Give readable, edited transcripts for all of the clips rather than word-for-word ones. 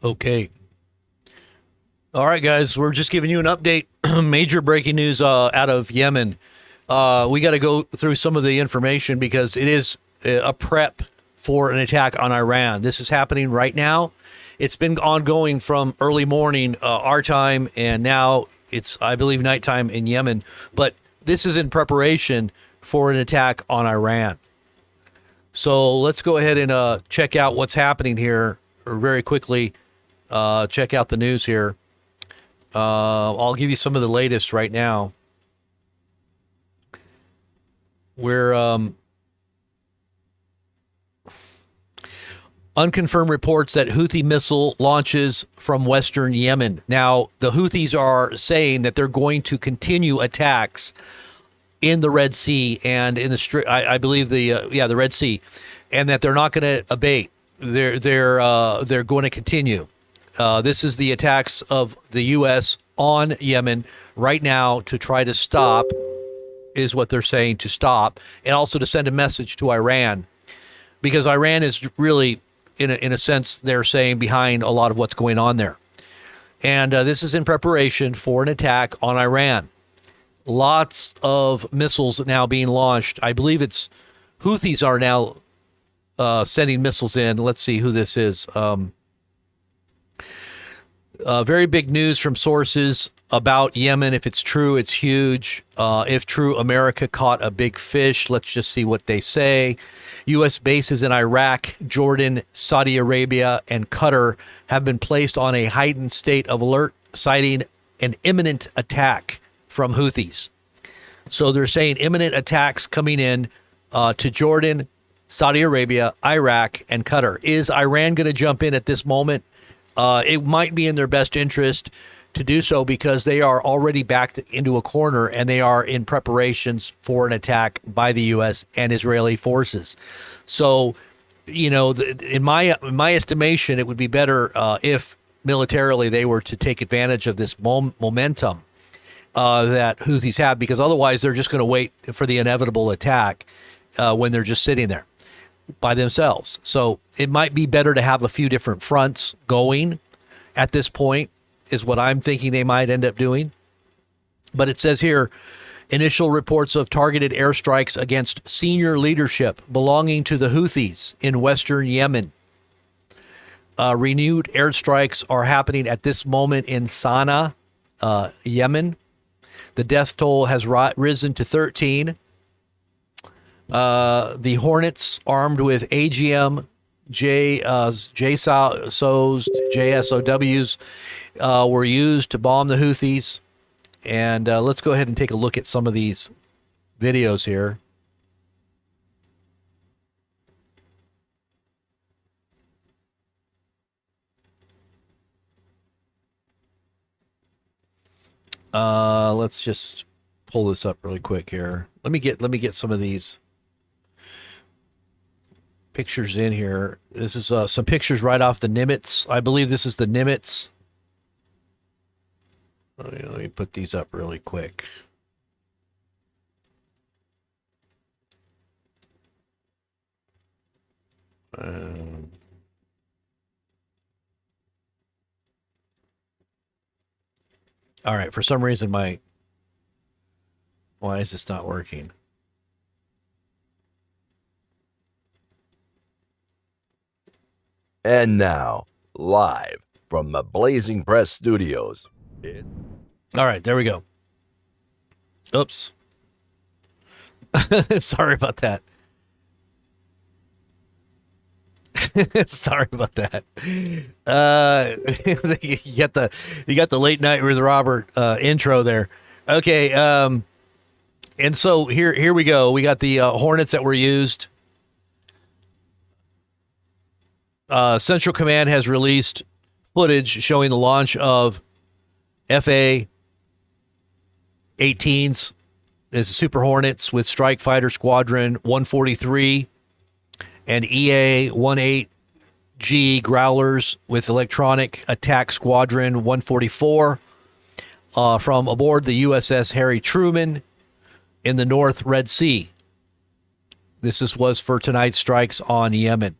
Okay. All right, guys, we're just giving you an update. Major breaking news out of Yemen. We got to go through some of the information because it is a prep for an attack on Iran. This is happening right now. It's been ongoing from early morning, our time, and now it's, I believe, nighttime in Yemen. But this is in preparation for an attack on Iran. So let's go ahead and check out what's happening here very quickly. Check out the news here. I'll give you some of the latest right now. We're unconfirmed reports that Houthi missile launches from western Yemen. Now, the Houthis are saying that they're going to continue attacks in the Red Sea and in the I believe the Red Sea, and that they're not going to abate. They're going to continue. This is the attacks of the U.S. on Yemen right now to try to stop, is what they're saying, to stop, and also to send a message to Iran, because Iran is really, in a sense, they're saying, behind a lot of what's going on there. And this is in preparation for an attack on Iran. Lots of missiles now being launched. I believe it's Houthis are now sending missiles in. Let's see who this is. Very big news from sources about Yemen. If it's true, it's huge. If true, America caught a big fish. Let's just see what they say. U.S. bases in Iraq, Jordan, Saudi Arabia, and Qatar have been placed on a heightened state of alert, citing an imminent attack from Houthis. So they're saying imminent attacks coming in to Jordan, Saudi Arabia, Iraq, and Qatar. Is Iran going to jump in at this moment? It might be in their best interest to do so because they are already backed into a corner and they are in preparations for an attack by the U.S. and Israeli forces. So, you know, in my estimation, it would be better if militarily they were to take advantage of this momentum that Houthis have, because otherwise they're just going to wait for the inevitable attack when they're just sitting there by themselves. So it might be better to have a few different fronts going at this point, is what I'm thinking they might end up doing. But it says here, initial reports of targeted airstrikes against senior leadership belonging to the Houthis in western Yemen. Renewed airstrikes are happening at this moment in Sana'a, Yemen. The death toll has risen to 13. The Hornets, armed with AGM, JSOWs, were used to bomb the Houthis. And let's go ahead and take a look at some of these videos here. Let's just pull this up really quick here. Let me get some of these pictures in here. This is some pictures right off the Nimitz. I believe this is the Nimitz. Let me put these up really quick. All right, for some reason why is this not working? And now, live from the Blazing Press Studios. All right, there we go. Oops. Sorry about that. Sorry about that. You got the late night with Robert intro there. Okay, and so here we go. We got the Hornets that were used. Central Command has released footage showing the launch of FA-18s. There's Super Hornets with Strike Fighter Squadron 143 and EA-18G Growlers with Electronic Attack Squadron 144 from aboard the USS Harry Truman in the North Red Sea. This was for tonight's strikes on Yemen.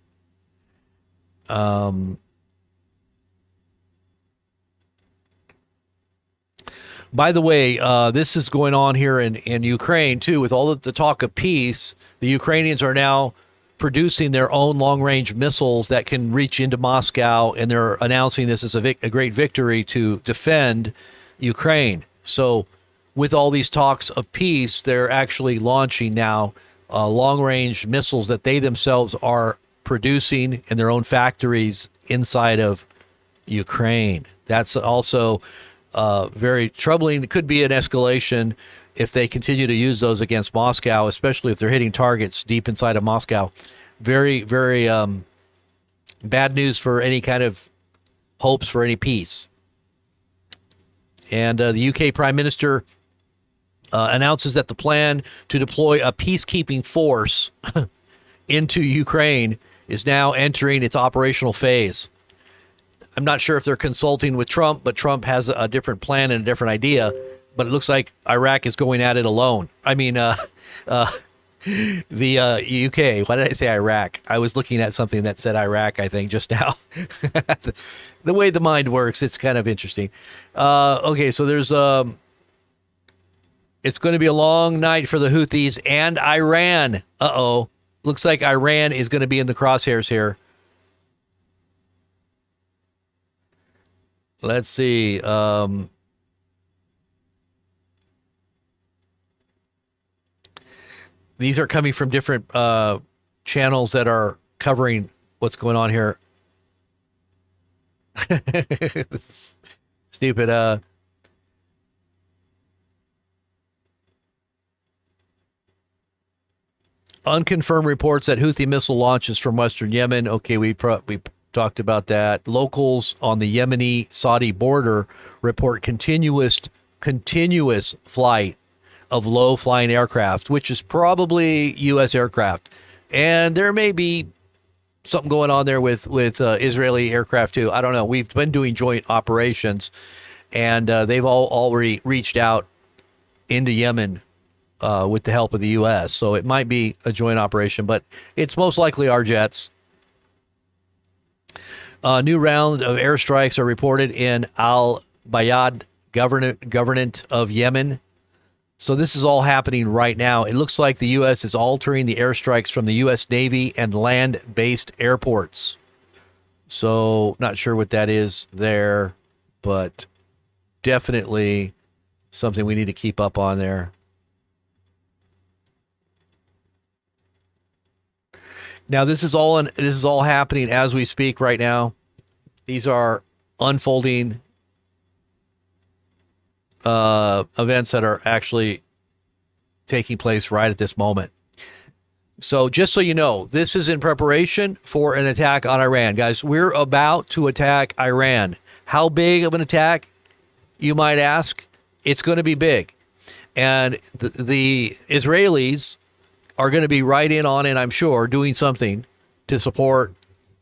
By the way, this is going on here in Ukraine, too. With all the talk of peace, the Ukrainians are now producing their own long-range missiles that can reach into Moscow, and they're announcing this as a great victory to defend Ukraine. So with all these talks of peace, they're actually launching now long-range missiles that they themselves are producing in their own factories inside of Ukraine. That's also very troubling. It could be an escalation if they continue to use those against Moscow, especially if they're hitting targets deep inside of Moscow. Very, very bad news for any kind of hopes for any peace. And the UK Prime Minister announces that the plan to deploy a peacekeeping force into Ukraine is now entering its operational phase. I'm not sure if they're consulting with Trump, but Trump has a different plan and a different idea. But it looks like Iraq is going at it alone. I mean, the UK. Why did I say Iraq? I was looking at something that said Iraq, I think, just now. The way the mind works, it's kind of interesting. Okay, so there's it's going to be a long night for the Houthis and Iran. Uh-oh. Looks like Iran is going to be in the crosshairs here. Let's see. These are coming from different channels that are covering what's going on here. Stupid. Unconfirmed reports that Houthi missile launches from western Yemen. Okay, we talked about that. Locals on the Yemeni-Saudi border report continuous flight of low-flying aircraft, which is probably U.S. aircraft. And there may be something going on there with Israeli aircraft, too. I don't know. We've been doing joint operations, and they've already reached out into Yemen with the help of the U.S., so it might be a joint operation, but it's most likely our jets. A new round of airstrikes are reported in Al-Bayad Governorate of Yemen. So this is all happening right now. It looks like the U.S. is altering the airstrikes from the U.S. Navy and land-based airports. So not sure what that is there, but definitely something we need to keep up on there. Now this is all happening as we speak right now. These are unfolding events that are actually taking place right at this moment. So just so you know, this is in preparation for an attack on Iran. Guys, we're about to attack Iran. How big of an attack, you might ask? It's going to be big. And the Israelis are going to be right in on it, I'm sure, doing something to support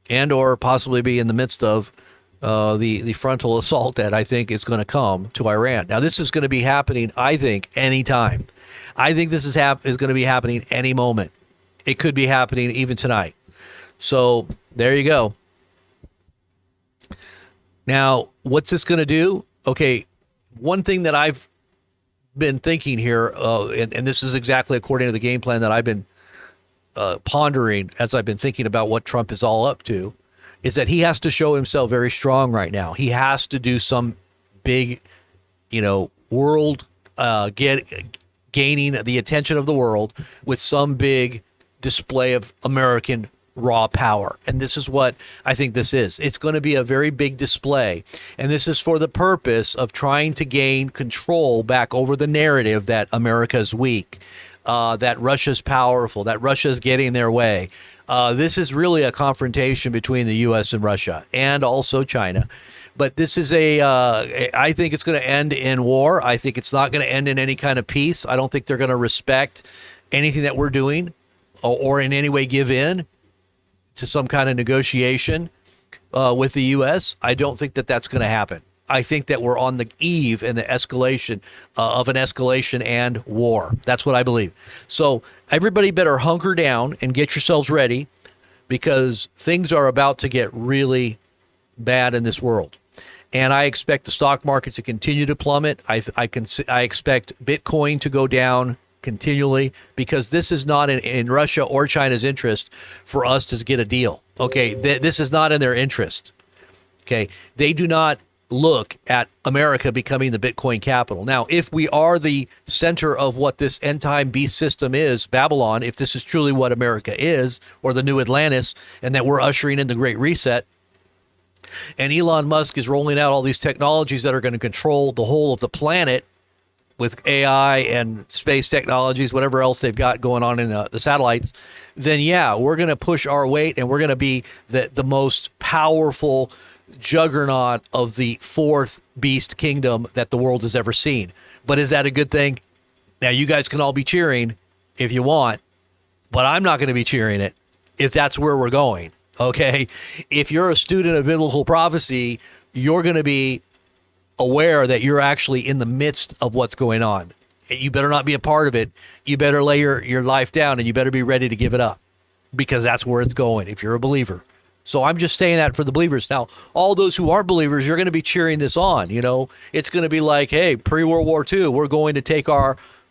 and or possibly be in the midst of the frontal assault that I think is going to come to Iran. Now, this is going to be happening, I think, anytime. I think this is going to be happening any moment. It could be happening even tonight. So there you go. Now, what's this going to do? Okay, one thing that I've been thinking here, and this is exactly according to the game plan that I've been pondering as I've been thinking about what Trump is all up to, is that he has to show himself very strong right now. He has to do some big, world gaining the attention of the world with some big display of American raw power. And this is what I think this is. It's going to be a very big display. And this is for the purpose of trying to gain control back over the narrative that America's weak, that Russia's powerful, that Russia's getting their way. This is really a confrontation between the U.S. and Russia and also China. But this is I think it's going to end in war. I think it's not going to end in any kind of peace. I don't think they're going to respect anything that we're doing or in any way give in to some kind of negotiation with the U.S. I don't think that that's going to happen. I think that we're on the eve and the escalation of an escalation and war. That's what I believe. So everybody better hunker down and get yourselves ready, because things are about to get really bad in this world. and I expect the stock market to continue to plummet. I expect Bitcoin to go down continually, because this is not in Russia or China's interest for us to get a deal. Okay, this is not in their interest. Okay, they do not look at America becoming the Bitcoin capital. Now, if we are the center of what this end time beast system is, Babylon, if this is truly what America is, or the new Atlantis, and that we're ushering in the Great Reset, and Elon Musk is rolling out all these technologies that are going to control the whole of the planet with AI and space technologies, whatever else they've got going on in the satellites, then yeah, we're going to push our weight, and we're going to be the most powerful juggernaut of the fourth beast kingdom that the world has ever seen. But is that a good thing? Now, you guys can all be cheering if you want, but I'm not going to be cheering it if that's where we're going. Okay, if you're a student of biblical prophecy, you're going to be aware that you're actually in the midst of what's going on. You better not be a part of it. You better lay your life down, and you better be ready to give it up, because that's where it's going if you're a believer. So I'm just saying that for the believers. Now, all those who aren't believers, you're going to be cheering this on. You know, it's going to be like, hey, pre-World War II, we're going to take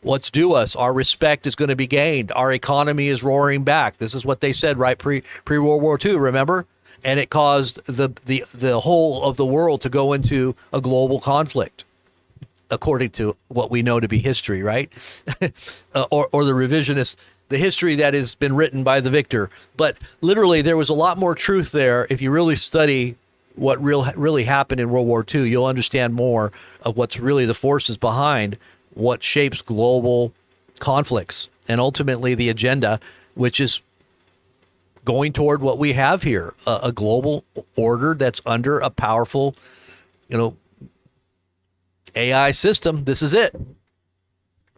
what's due us. Our respect is going to be gained. Our economy is roaring back. This is what they said, right? Pre-World War II, remember? And it caused the whole of the world to go into a global conflict, according to what we know to be history, right? or the revisionist, the history that has been written by the victor. But literally, there was a lot more truth there. If you really study what really happened in World War II, you'll understand more of what's really the forces behind what shapes global conflicts, and ultimately the agenda, which is going toward what we have here, a global order that's under a powerful, AI system. This is it.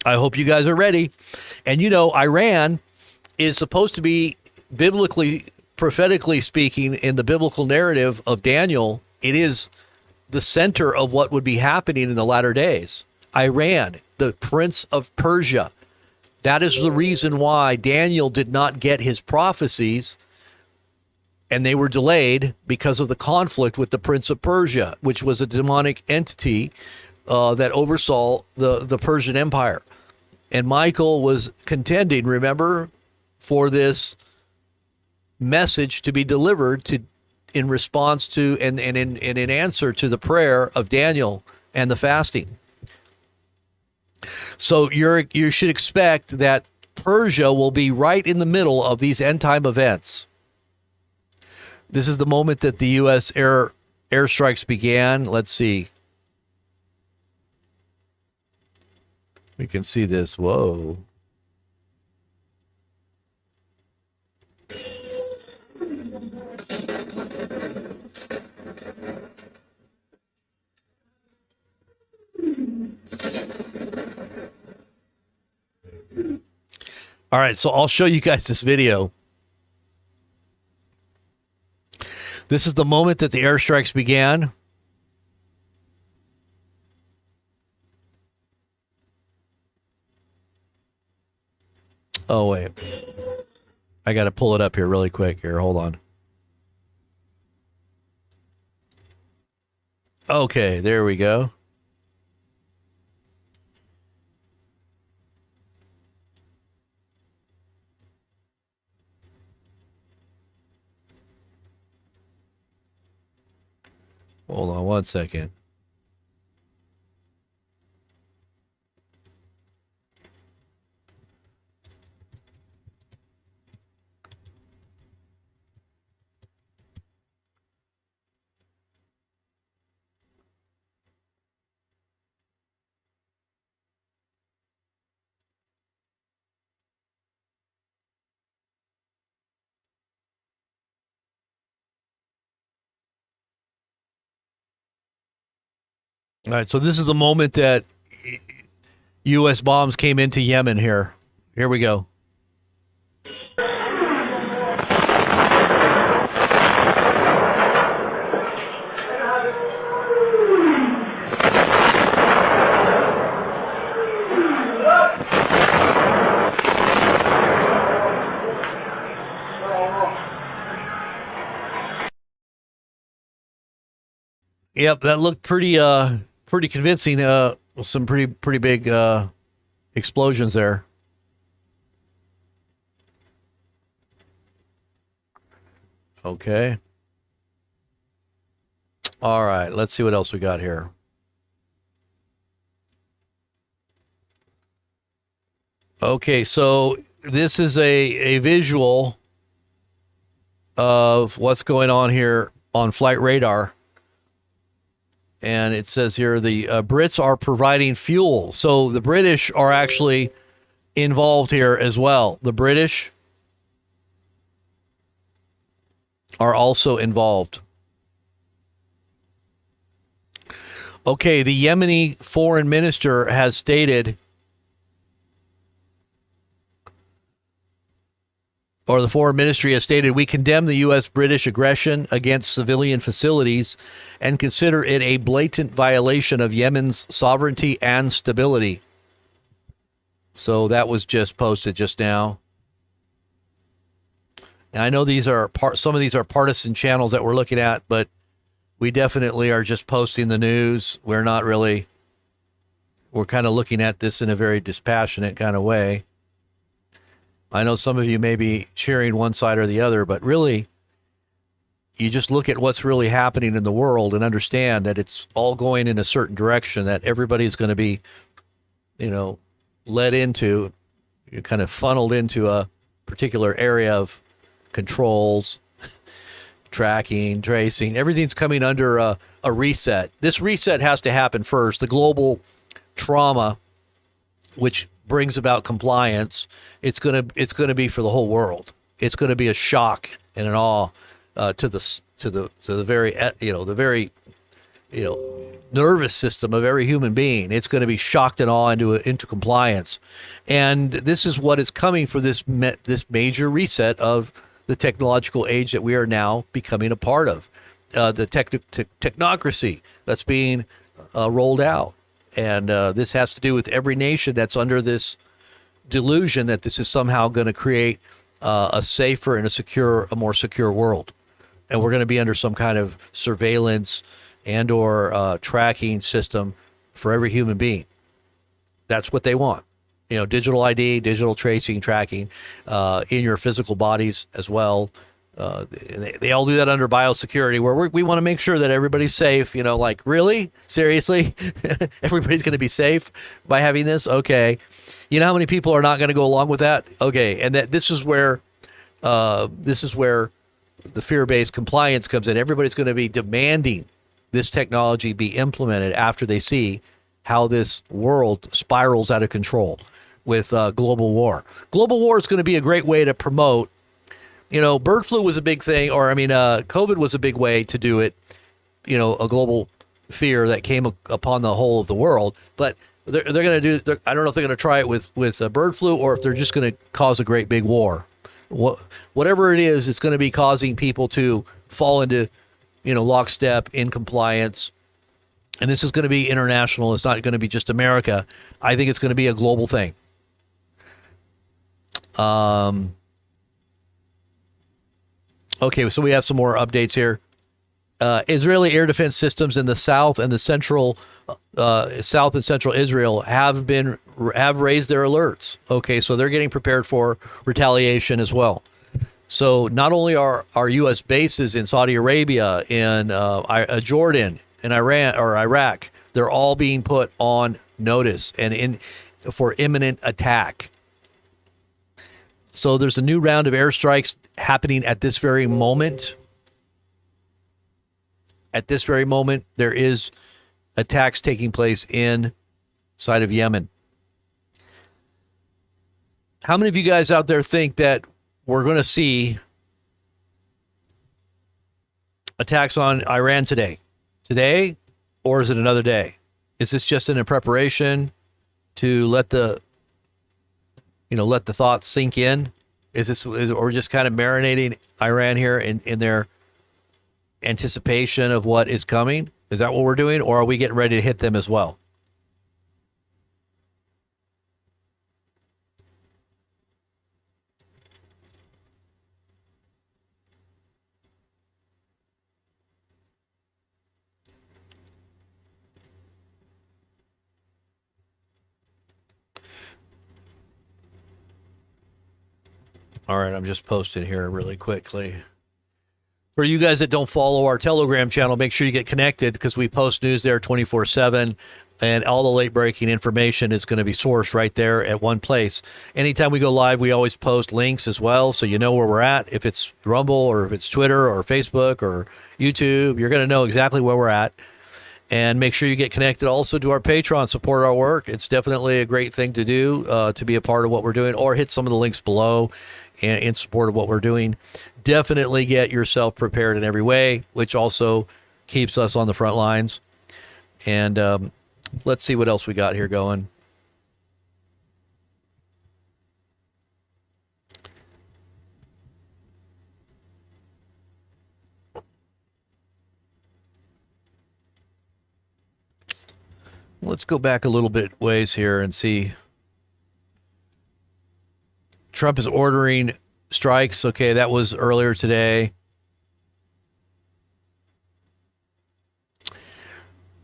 I hope you guys are ready. And Iran is supposed to be biblically, prophetically speaking, in the biblical narrative of Daniel, it is the center of what would be happening in the latter days. Iran, the prince of Persia. That is the reason why Daniel did not get his prophecies, and they were delayed because of the conflict with the prince of Persia, which was a demonic entity that oversaw the Persian Empire. And Michael was contending, remember, for this message to be delivered in response to and in answer to the prayer of Daniel and the fasting. So you should expect that Persia will be right in the middle of these end time events. This is the moment that the U.S. airstrikes began. Let's see. We can see this. Whoa. All right, so I'll show you guys this video. This is the moment that the airstrikes began. Oh, wait. I got to pull it up here really quick. Here, hold on. Okay, there we go. Hold on one second. All right, so this is the moment that U.S. bombs came into Yemen here. Here we go. Yep, that looked pretty convincing. Some pretty big explosions there. Okay. All right, let's see what else we got here. Okay, so this is a visual of what's going on here on flight radar. And it says here the Brits are providing fuel. So the British are actually involved here as well. The British are also involved. Okay, the Yemeni foreign minister has stated, or the foreign ministry has stated, we condemn the U.S. British aggression against civilian facilities and consider it a blatant violation of Yemen's sovereignty and stability. So that was just posted just now. And I know some of these are partisan channels that we're looking at, but we definitely are just posting the news. We're kind of looking at this in a very dispassionate kind of way. I know some of you may be cheering one side or the other, but really, you just look at what's really happening in the world and understand that it's all going in a certain direction, that everybody's going to be, led into, kind of funneled into a particular area of controls, tracking, tracing. Everything's coming under a reset. This reset has to happen first. The global trauma, which brings about compliance, it's gonna be for the whole world. It's gonna be a shock and an awe to the very nervous system of every human being. It's going to be shocked and awe into compliance, and this is what is coming for this major reset of the technological age that we are now becoming a part of, the technocracy that's being rolled out. And this has to do with every nation that's under this delusion that this is somehow going to create a safer and a more secure world. And we're going to be under some kind of surveillance and or tracking system for every human being. That's what they want. Digital ID, digital tracing, tracking in your physical bodies as well. They all do that under biosecurity, where we want to make sure that everybody's safe. Like, really? Seriously? Everybody's going to be safe by having this? Okay. You know how many people are not going to go along with that? Okay. And this is where the fear-based compliance comes in. Everybody's going to be demanding this technology be implemented after they see how this world spirals out of control with global war. Global war is going to be a great way to promote. Bird flu was a big thing, COVID was a big way to do it. A global fear that came upon the whole of the world. But they're going to do. I don't know if they're going to try it with bird flu, or if they're just going to cause a great big war. Whatever it is, it's going to be causing people to fall into, lockstep in compliance. And this is going to be international. It's not going to be just America. I think it's going to be a global thing. Okay, so we have some more updates here. Israeli air defense systems in the south and central Israel have raised their alerts. Okay, so they're getting prepared for retaliation as well. So not only are U.S. bases in Saudi Arabia, in Jordan, in Iran or Iraq, they're all being put on notice and for imminent attack. So there's a new round of airstrikes happening at this very moment. At this very moment, there is attacks taking place inside of Yemen. How many of you guys out there think that we're going to see attacks on Iran today? Today, or is it another day? Is this just in a preparation to let the thoughts sink in? Or just kind of marinating Iran here in their anticipation of what is coming? Is that what we're doing, or are we getting ready to hit them as well? All right, I'm just posting here really quickly. For you guys that don't follow our Telegram channel, make sure you get connected because we post news there 24/7, and all the late breaking information is going to be sourced right there at one place. Anytime we go live, we always post links as well, so you know where we're at. If it's Rumble or if it's Twitter or Facebook or YouTube, you're going to know exactly where we're at. And make sure you get connected also to our Patreon, support our work. It's definitely a great thing to do, to be a part of what we're doing, or hit some of the links below in support of what we're doing. Definitely get yourself prepared in every way, which also keeps us on the front lines. And let's see what else we got here going. Let's go back a little bit ways here and see. Trump is ordering strikes. Okay, that was earlier today.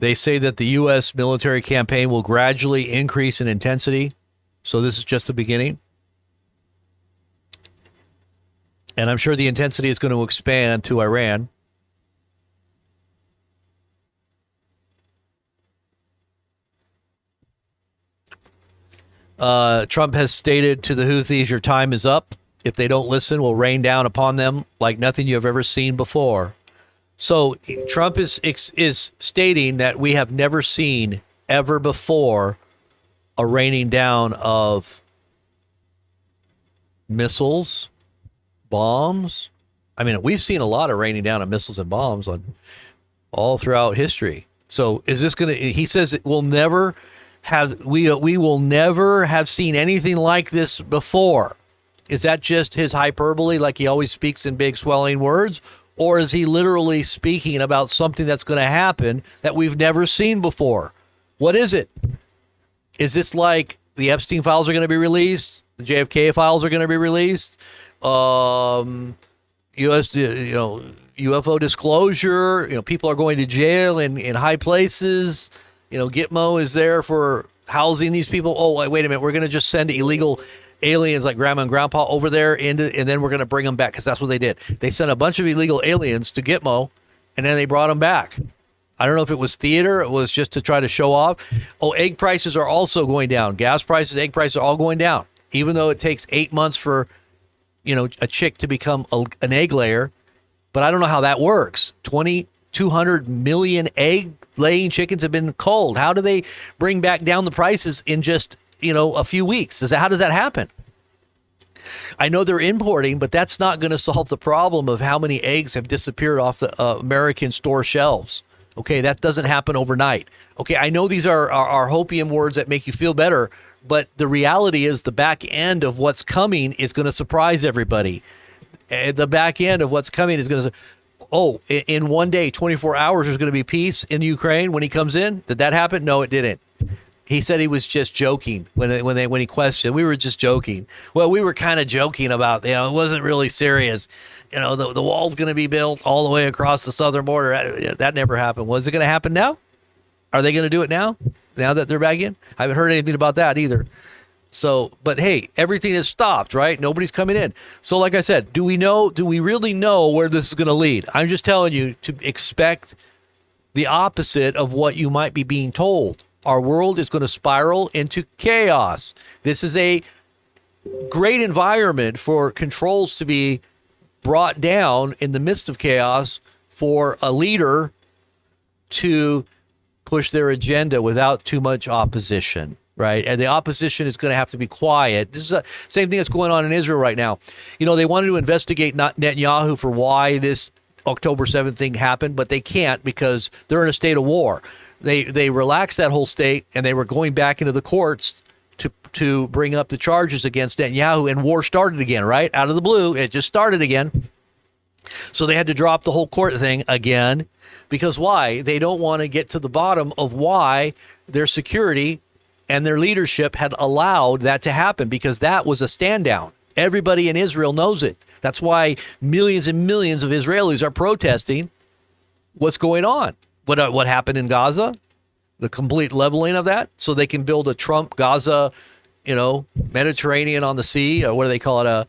They say that the U.S. military campaign will gradually increase in intensity. So this is just the beginning. And I'm sure the intensity is going to expand to Iran. Trump has stated to the Houthis, your time is up. If they don't listen, we'll rain down upon them like nothing you have ever seen before. So Trump is stating that we have never seen ever before a raining down of missiles, bombs. I mean, we've seen a lot of raining down of missiles and bombs on all throughout history. So is this going to, he says it will never have, we will never have seen anything like this before. Is that just his hyperbole, like he always speaks in big swelling words? Or is he literally speaking about something that's going to happen that we've never seen before? What is it? Is this like the Epstein files are going to be released? The JFK files are going to be released? U.S. UFO disclosure. People are going to jail in high places. Gitmo is there for housing these people. Oh, wait a minute. We're going to just send illegal aliens like grandma and grandpa over there, and then we're going to bring them back because that's what they did. They sent a bunch of illegal aliens to Gitmo, and then they brought them back. I don't know if it was theater. It was just to try to show off. Oh, egg prices are also going down. Gas prices, egg prices are all going down. Even though it takes 8 months for, a chick to become an egg layer. But I don't know how that works. 200 million egg-laying chickens have been culled. How do they bring back down the prices in just, a few weeks? How does that happen? I know they're importing, but that's not going to solve the problem of how many eggs have disappeared off the American store shelves. Okay, that doesn't happen overnight. Okay, I know these are hopium words that make you feel better, but the reality is the back end of what's coming is going to surprise everybody. The back end of what's coming is going to, in one day, 24 hours, there's going to be peace in Ukraine when he comes in. Did that happen? No, it didn't. He said he was just joking when he questioned. We were just joking. Well, we were kind of joking about, it wasn't really serious. The wall's going to be built all the way across the southern border. That never happened. Was it going to happen now? Are they going to do it now? Now that they're back in? I haven't heard anything about that either. So, but hey, everything is stopped, right? Nobody's coming in. So like I said, do we really know where this is going to lead? I'm just telling you to expect the opposite of what you might be being told. Our world is going to spiral into chaos. This is a great environment for controls to be brought down in the midst of chaos for a leader to push their agenda without too much opposition, right? And the opposition is going to have to be quiet. This is the same thing that's going on in Israel right now. They wanted to investigate Netanyahu for why this October 7th thing happened, but they can't because they're in a state of war. They relaxed that whole state, and they were going back into the courts to bring up the charges against Netanyahu, and war started again, right? Out of the blue, it just started again. So they had to drop the whole court thing again. Because why? They don't want to get to the bottom of why their security and their leadership had allowed that to happen, because that was a stand down. Everybody in Israel knows it. That's why millions and millions of Israelis are protesting what's going on. What happened in Gaza, the complete leveling of that, so they can build a Trump Gaza, Mediterranean on the sea, or what do they call it,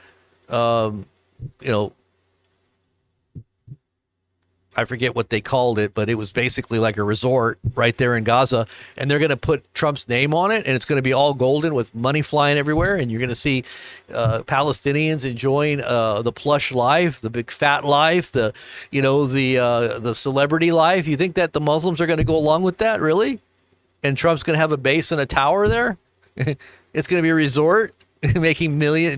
you know, I forget what they called it, but it was basically like a resort right there in Gaza. And they're going to put Trump's name on it, and it's going to be all golden with money flying everywhere. And you're going to see Palestinians enjoying the plush life, the big fat life, the celebrity life. You think that the Muslims are going to go along with that, really? And Trump's going to have a base and a tower there? It's going to be a resort making billions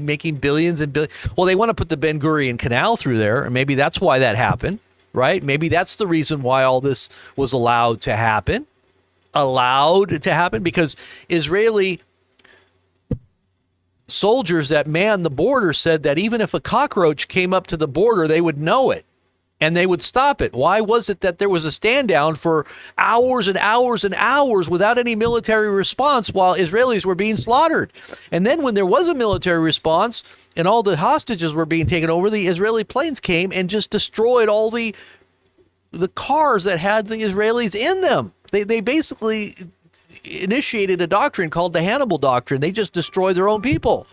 and billions. Well, they want to put the Ben Gurion Canal through there, and maybe that's why that happened. Right? Maybe that's the reason why all this was allowed to happen, because Israeli soldiers that manned the border said that even if a cockroach came up to the border, they would know it and they would stop it. Why was it that there was a stand down for hours and hours and hours without any military response while Israelis were being slaughtered? And then when there was a military response and all the hostages were being taken over, the Israeli planes came and just destroyed all the cars that had the Israelis in them. They basically initiated a doctrine called the Hannibal Doctrine. They just destroyed their own people.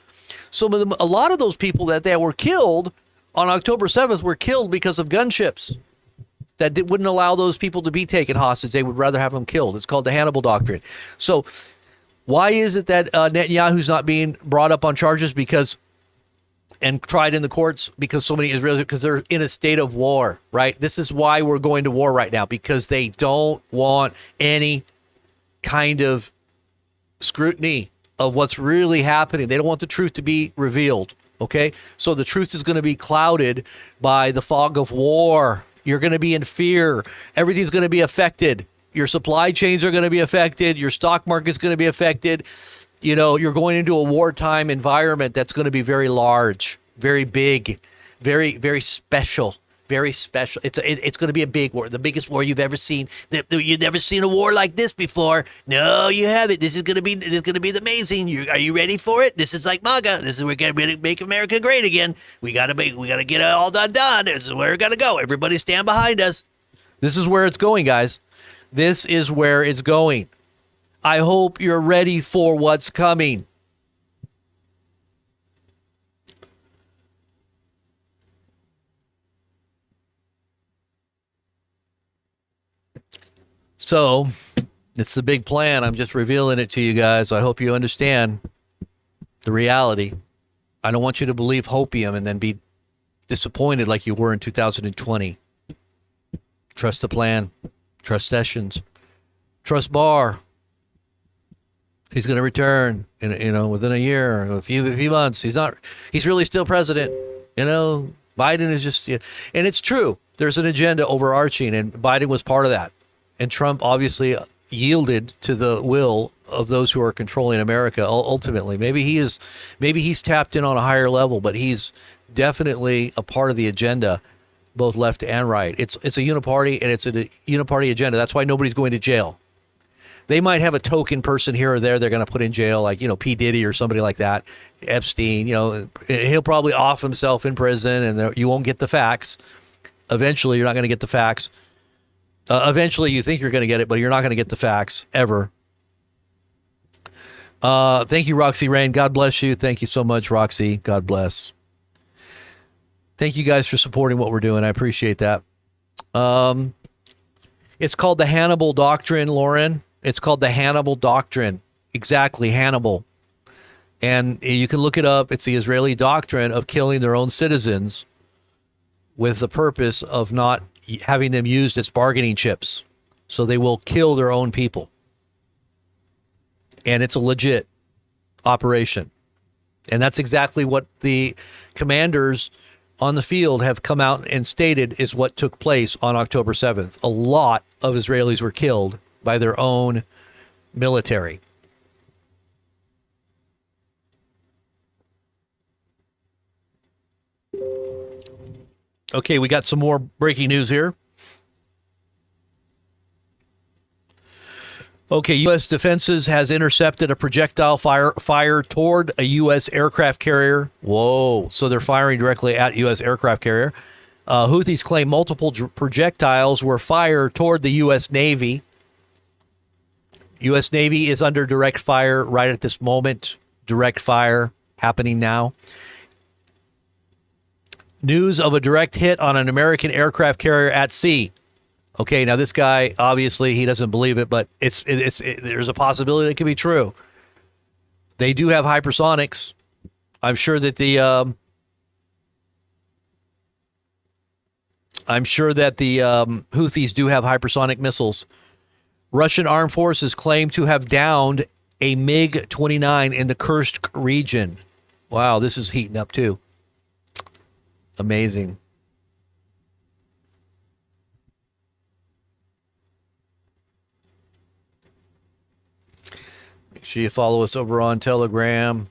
So a lot of those people that were killed on October 7th were killed because of gunships that wouldn't allow those people to be taken hostage. They would rather have them killed. It's called the Hannibal Doctrine. So why is it that Netanyahu's not being brought up on charges and tried in the courts? Because so many Israelis, because they're in a state of war, right? This is why we're going to war right now, because they don't want any kind of scrutiny of what's really happening. They don't want the truth to be revealed. Okay, so the truth is going to be clouded by the fog of war. You're going to be in fear. Everything's going to be affected. Your supply chains are going to be affected. Your stock market's going to be affected. You know, you're going into a wartime environment that's going to be very large, very big, very, very special. Very special. It's going to be a big war, the biggest war you've ever seen. You've never seen a war like this before. No, you haven't. This is going to be amazing. Are you ready for it? This is like MAGA. This is we're going to make America great again. We got to get it all done. This is where we got to go. Everybody stand behind us. This is where it's going, guys. This is where it's going. I hope you're ready for what's coming. So, it's the big plan. I'm just revealing it to you guys. I hope you understand the reality. I don't want you to believe hopium and then be disappointed like you were in 2020. Trust the plan. Trust Sessions. Trust Barr. He's going to return within a year, a few months. He's really still president. Biden is just, and it's true. There's an agenda overarching, and Biden was part of that. And Trump obviously yielded to the will of those who are controlling America ultimately. Maybe he's tapped in on a higher level, but he's definitely a part of the agenda, both left and right. It's a uniparty, and it's a uniparty agenda. That's why nobody's going to jail. They might have a token person here or there they're going to put in jail, like, P. Diddy or somebody like that, Epstein. He'll probably off himself in prison, and you won't get the facts. Eventually, you're not going to get the facts. Eventually, you think you're going to get it, but you're not going to get the facts, ever. Thank you, Roxy Rain. God bless you. Thank you so much, Roxy. God bless. Thank you guys for supporting what we're doing. I appreciate that. It's called the Hannibal Doctrine, Lauren. It's called the Hannibal Doctrine. Exactly, Hannibal. And you can look it up. It's the Israeli doctrine of killing their own citizens with the purpose of not having them used as bargaining chips. So they will kill their own people. And it's a legit operation. And that's exactly what the commanders on the field have come out and stated is what took place on October 7th. A lot of Israelis were killed by their own military. Okay, we got some more breaking news here. Okay, U.S. Defenses has intercepted a projectile fire toward a U.S. aircraft carrier. Whoa, so they're firing directly at U.S. aircraft carrier. Houthis claim multiple projectiles were fired toward the U.S. Navy. U.S. Navy is under direct fire right at this moment. Direct fire happening now. News of a direct hit on an American aircraft carrier at sea. Okay, now this guy, obviously, he doesn't believe it, but there's a possibility that it could be true. They do have hypersonics. I'm sure that the Houthis do have hypersonic missiles. Russian armed forces claim to have downed a MiG-29 in the Kursk region. Wow, this is heating up too. Amazing. Make sure you follow us over on Telegram.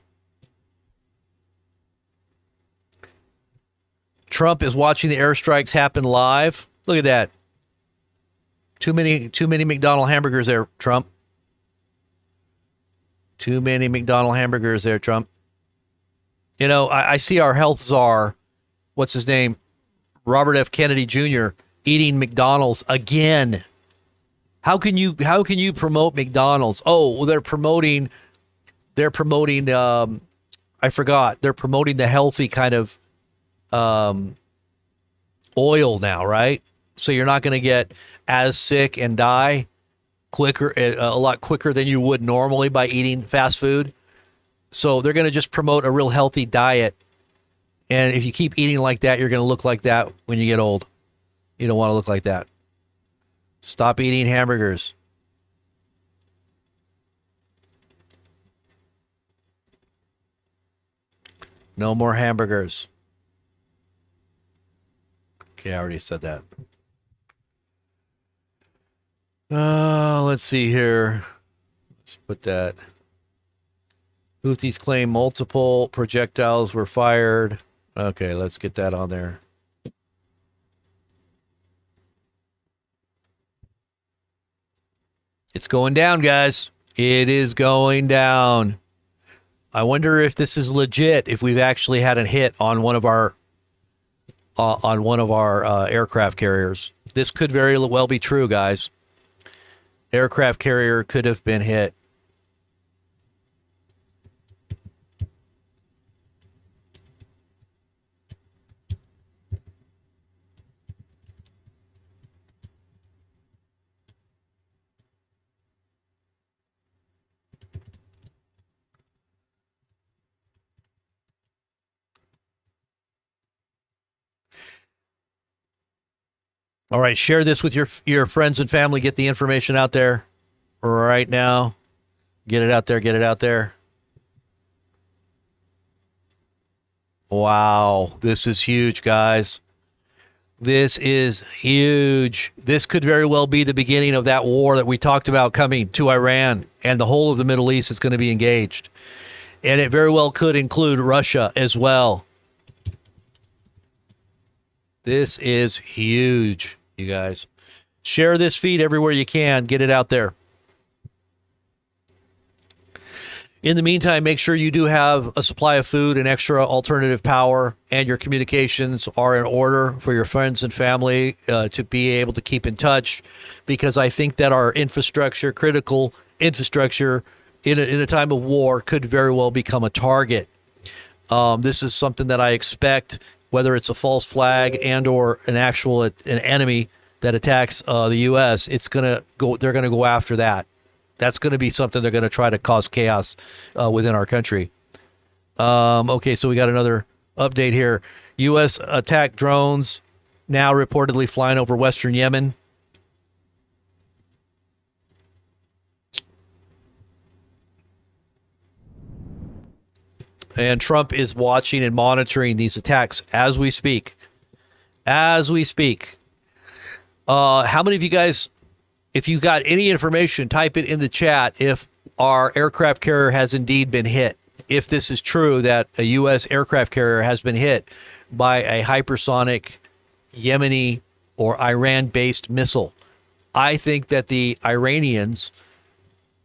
Trump is watching the airstrikes happen live. Look at that. Too many McDonald hamburgers there, Trump. Too many McDonald hamburgers there, Trump. You know, I see our health czar, what's his name? Robert F. Kennedy Jr. eating McDonald's again. How can you promote McDonald's? Oh, well, they're promoting I forgot. They're promoting the healthy kind of oil now, right? So you're not going to get as sick and die quicker, a lot quicker than you would normally by eating fast food. So they're going to just promote a real healthy diet. And if you keep eating like that, you're going to look like that when you get old. You don't want to look like that. Stop eating hamburgers. No more hamburgers. Okay, I already said that. Let's see here. Let's put that. Houthis claim multiple projectiles were fired. Okay, let's get that on there. It's going down, guys. It is going down. I wonder if this is legit, if we've actually had a hit on one of our aircraft carriers. This could very well be true, guys. Aircraft carrier could have been hit. All right, share this with your friends and family. Get the information out there right now. Get it out there. Get it out there. Wow, this is huge, guys. This is huge. This could very well be the beginning of that war that we talked about coming to Iran, and the whole of the Middle East is going to be engaged. And it very well could include Russia as well. This is huge, you guys. Share this feed everywhere you can. Get it out there. In the meantime, make sure you do have a supply of food and extra alternative power, and your communications are in order for your friends and family to be able to keep in touch, because I think that our infrastructure, critical infrastructure, in a time of war could very well become a target. This is something that I expect, whether it's a false flag and or an enemy that attacks the U.S., they're going to go after that. That's going to be something they're going to try to cause chaos within our country. Okay, so we got another update here. U.S. attack drones now reportedly flying over western Yemen. And Trump is watching and monitoring these attacks as we speak. As we speak. How many of you guys, if you got any information, type it in the chat if our aircraft carrier has indeed been hit. If this is true that a U.S. aircraft carrier has been hit by a hypersonic Yemeni or Iran-based missile. I think that the Iranians,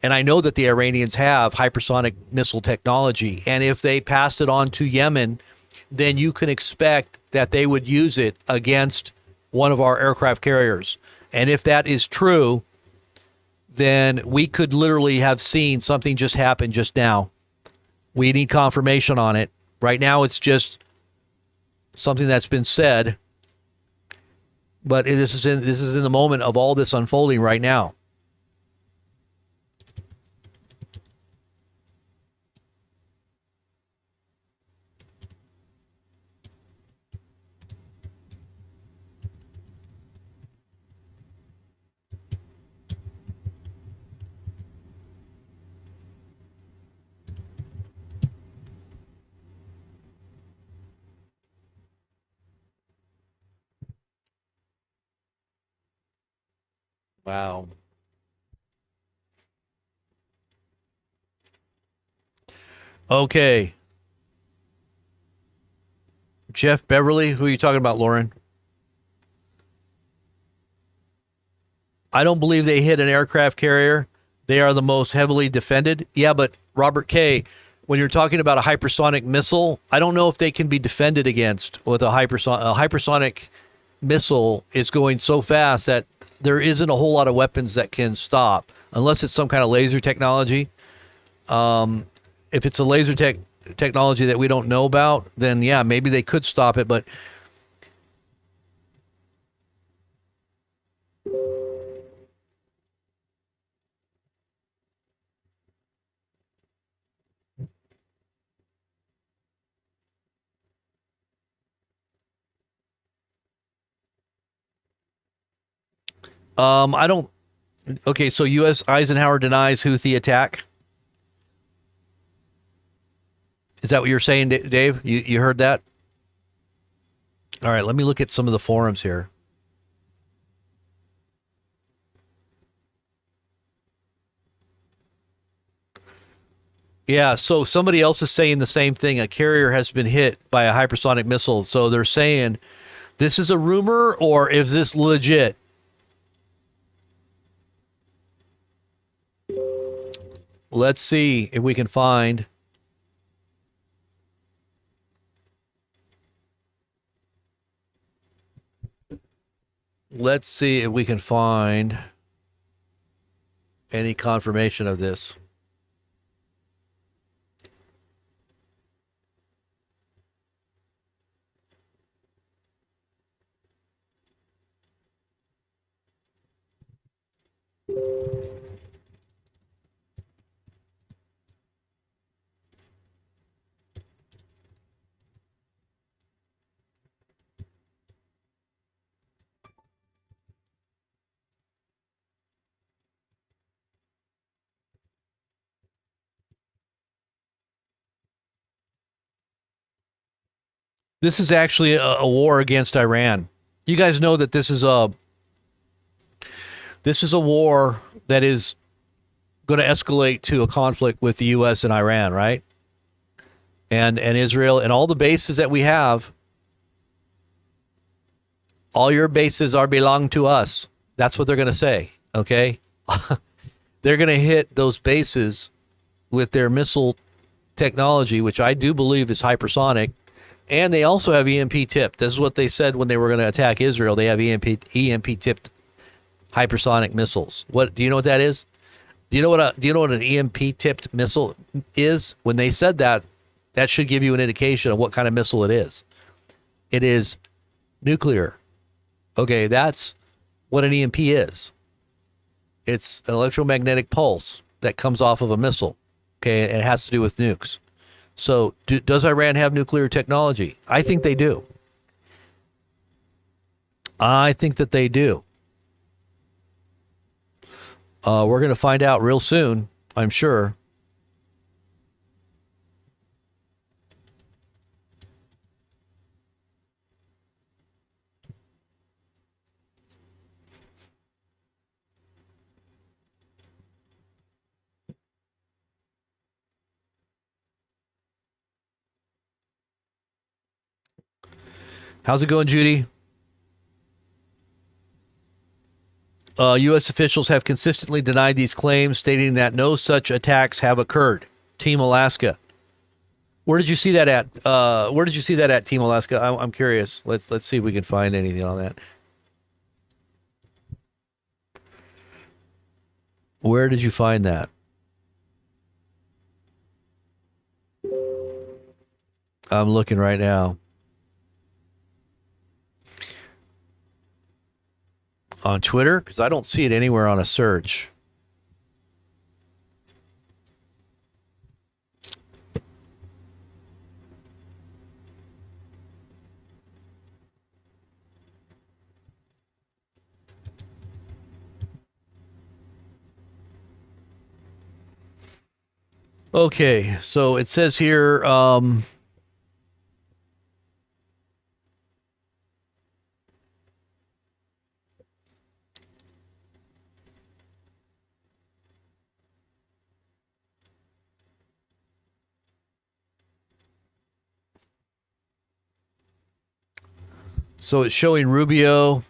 and I know that the Iranians have hypersonic missile technology, and if they passed it on to Yemen, then you can expect that they would use it against one of our aircraft carriers. And if that is true, then we could literally have seen something just happen just now. We need confirmation on it. Right now, it's just something that's been said, but this is in the moment of all this unfolding right now. Wow. Okay. Jeff Beverly, who are you talking about, Lauren? I don't believe they hit an aircraft carrier. They are the most heavily defended. Yeah, but Robert K., when you're talking about a hypersonic missile, I don't know if they can be defended against with a hypersonic missile is going so fast that there isn't a whole lot of weapons that can stop unless it's some kind of laser technology. If it's a technology that we don't know about, then yeah, maybe they could stop it. But I don't. Okay, so U.S. Eisenhower denies Houthi attack. Is that what you're saying, Dave? You heard that? All right, let me look at some of the forums here. Yeah, so somebody else is saying the same thing. A carrier has been hit by a hypersonic missile. So they're saying this is a rumor or is this legit? Let's see if we can find. Let's see if we can find any confirmation of this. This is actually a war against Iran. You guys know that this is a war that is going to escalate to a conflict with the U.S. and Iran, right? And Israel and all the bases that we have. All your bases are belong to us. That's what they're going to say. Okay, they're going to hit those bases with their missile technology, which I do believe is hypersonic. And they also have EMP tipped. This is what they said when they were going to attack Israel. They have EMP tipped hypersonic missiles. What do you know what that is? Do you know what an EMP tipped missile is? When they said that, that should give you an indication of what kind of missile it is. It is nuclear. Okay, that's what an EMP is. It's an electromagnetic pulse that comes off of a missile. Okay, and it has to do with nukes. So, does Iran have nuclear technology? I think they do. I think that they do. We're going to find out real soon, I'm sure. How's it going, Judy? U.S. officials have consistently denied these claims, stating that no such attacks have occurred. Team Alaska. Where did you see that at? Where did you see that at, Team Alaska? I'm curious. Let's see if we can find anything on that. Where did you find that? I'm looking right now. On Twitter? Because I don't see it anywhere on a search. Okay, so it says here, so it's showing Rubio,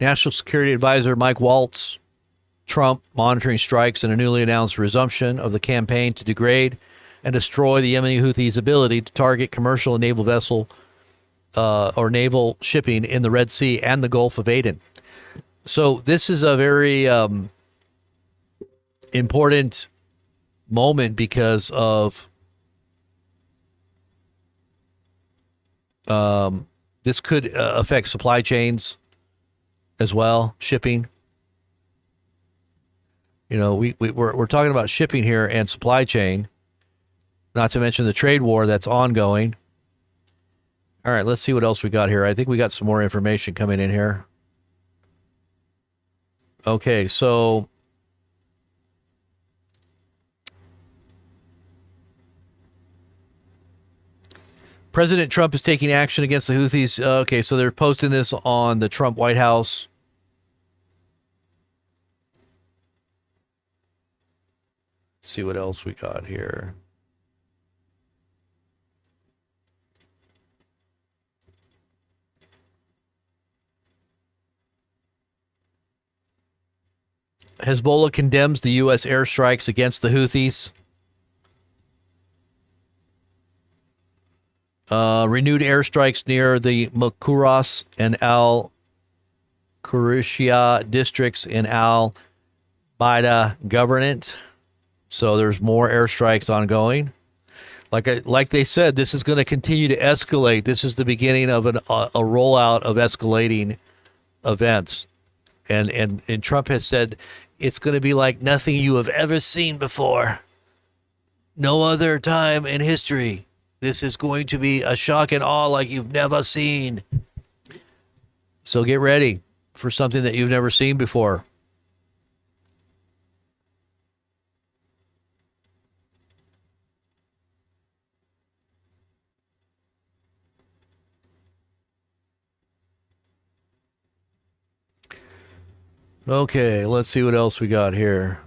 National Security Advisor Mike Waltz, Trump monitoring strikes and a newly announced resumption of the campaign to degrade and destroy the Yemeni Houthis' ability to target commercial and naval vessel or naval shipping in the Red Sea and the Gulf of Aden. So this is a very important moment because of this could affect supply chains as well, shipping. You know, we're talking about shipping here and supply chain, not to mention the trade war that's ongoing. All right, let's see what else we got here. I think we got some more information coming in here. Okay, so President Trump is taking action against the Houthis. Okay, so they're posting this on the Trump White House. Let's see what else we got here. Hezbollah condemns the U.S. airstrikes against the Houthis. Renewed airstrikes near the Makuras and Al Qurishia districts in Al Baida governorate. So there's more airstrikes ongoing. Like they said, this is going to continue to escalate. This is the beginning of a rollout of escalating events. And Trump has said it's going to be like nothing you have ever seen before. No other time in history. This is going to be a shock and awe like you've never seen. So get ready for something that you've never seen before. Okay, let's see what else we got here.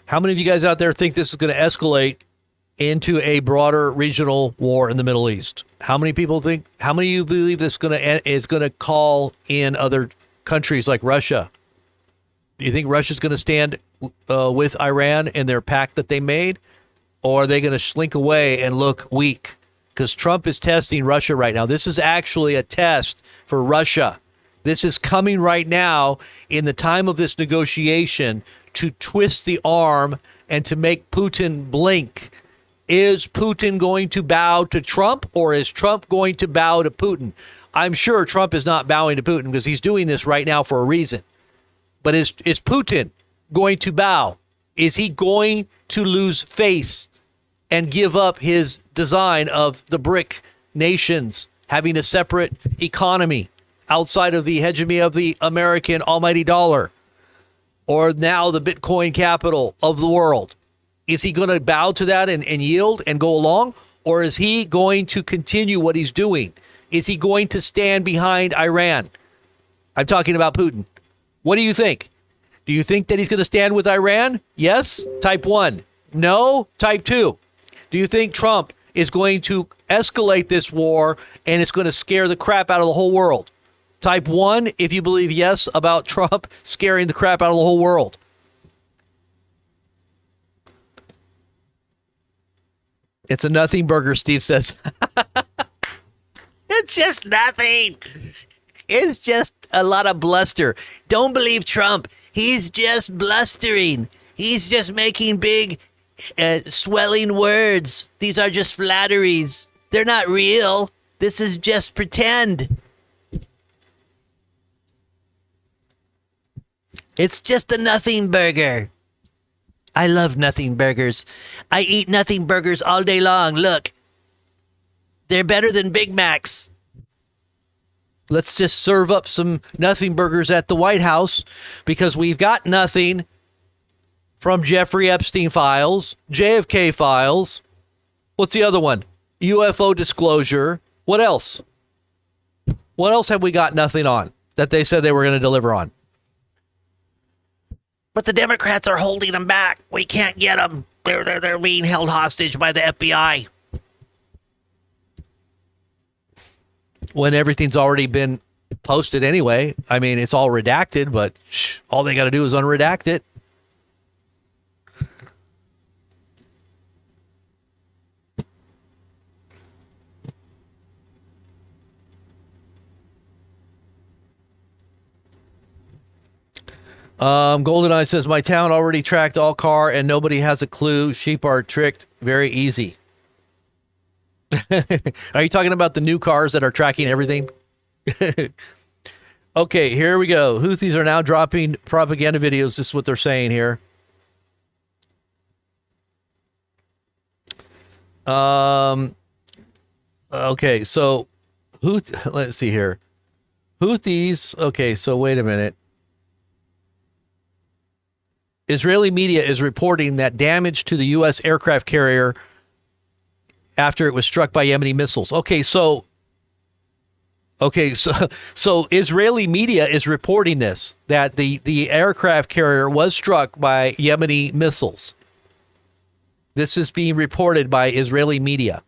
How many of you guys out there think this is going to escalate into a broader regional war in the Middle East? How many people think? How many of you believe this is going to call in other countries like Russia? Do you think Russia's going to stand with Iran in their pact that they made, or are they going to slink away and look weak? Because Trump is testing Russia right now. This is actually a test for Russia. This is coming right now in the time of this negotiation to twist the arm and to make Putin blink. Is Putin going to bow to Trump, or is Trump going to bow to Putin? I'm sure Trump is not bowing to Putin because he's doing this right now for a reason. But is Putin going to bow? Is he going to lose face and give up his design of the BRIC nations having a separate economy outside of the hegemony of the American almighty dollar, or now the Bitcoin capital of the world? Is he going to bow to that and yield and go along? Or is he going to continue what he's doing? Is he going to stand behind Iran? I'm talking about Putin. What do you think? Do you think that he's going to stand with Iran? Yes? Type 1. No? Type 2. Do you think Trump is going to escalate this war and it's going to scare the crap out of the whole world? Type 1 if you believe yes about Trump scaring the crap out of the whole world. It's a nothing burger, Steve says. It's just nothing. It's just a lot of bluster. Don't believe Trump. He's just blustering. He's just making big, swelling words. These are just flatteries. They're not real. This is just pretend. It's just a nothing burger. I love nothing burgers. I eat nothing burgers all day long. Look. They're better than Big Macs. Let's just serve up some nothing burgers at the White House because we've got nothing from Jeffrey Epstein files, JFK files. What's the other one? UFO disclosure. What else? What else have we got nothing on that they said they were going to deliver on? But the Democrats are holding them back. We can't get them. They're being held hostage by the FBI. When everything's already been posted anyway. I mean, it's all redacted, but all they got to do is unredact it. GoldenEye says, my town already tracked all car and nobody has a clue. Sheep are tricked. Very easy. Are you talking about the new cars that are tracking everything? Okay, here we go. Houthis are now dropping propaganda videos. This is what they're saying here. Okay, so let's see here. Houthis. Okay, so wait a minute. Israeli media is reporting that damage to the U.S. aircraft carrier after it was struck by Yemeni missiles. Okay, so Israeli media is reporting this, that the aircraft carrier was struck by Yemeni missiles. This is being reported by Israeli media.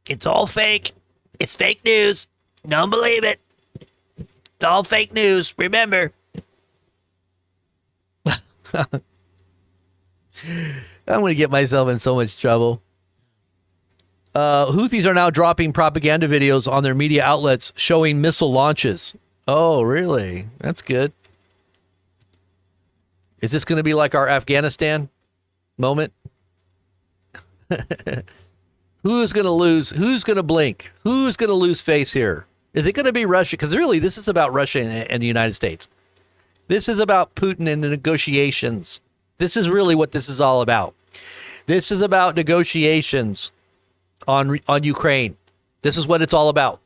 It's all fake. It's fake news. Don't believe it. It's all fake news. Remember. I'm going to get myself in so much trouble. Houthis are now dropping propaganda videos on their media outlets showing missile launches. Oh, really? That's good. Is this going to be like our Afghanistan moment? Who's going to lose? Who's going to blink? Who's going to lose face here? Is it going to be Russia? Because really, this is about Russia and the United States. This is about Putin and the negotiations. This is really what this is all about. This is about negotiations on Ukraine. This is what it's all about.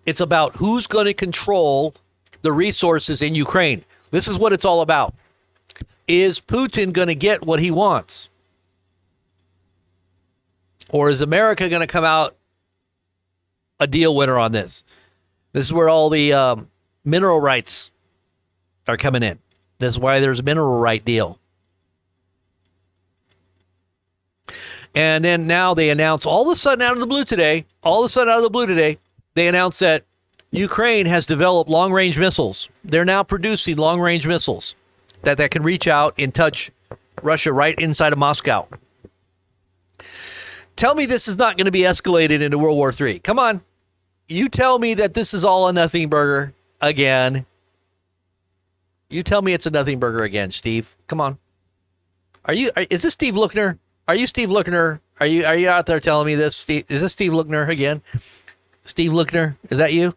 It's about who's going to control the resources in Ukraine. This is what it's all about. Is Putin going to get what he wants? Or is America going to come out a deal winner on this? This is where all the mineral rights are coming in. This is why there's a mineral right deal. And then now they announce all of a sudden out of the blue today, they announced that Ukraine has developed long-range missiles. They're now producing long-range missiles that can reach out and touch Russia right inside of Moscow. Tell me this is not going to be escalated into World War III. Come on. You tell me that this is all a nothing burger again. You tell me it's a nothing burger again, Steve. Come on. Is this Steve Lookner? Are you Steve Lookner? Are you out there telling me this? Steve, is this Steve Lookner again? Steve Lookner, is that you?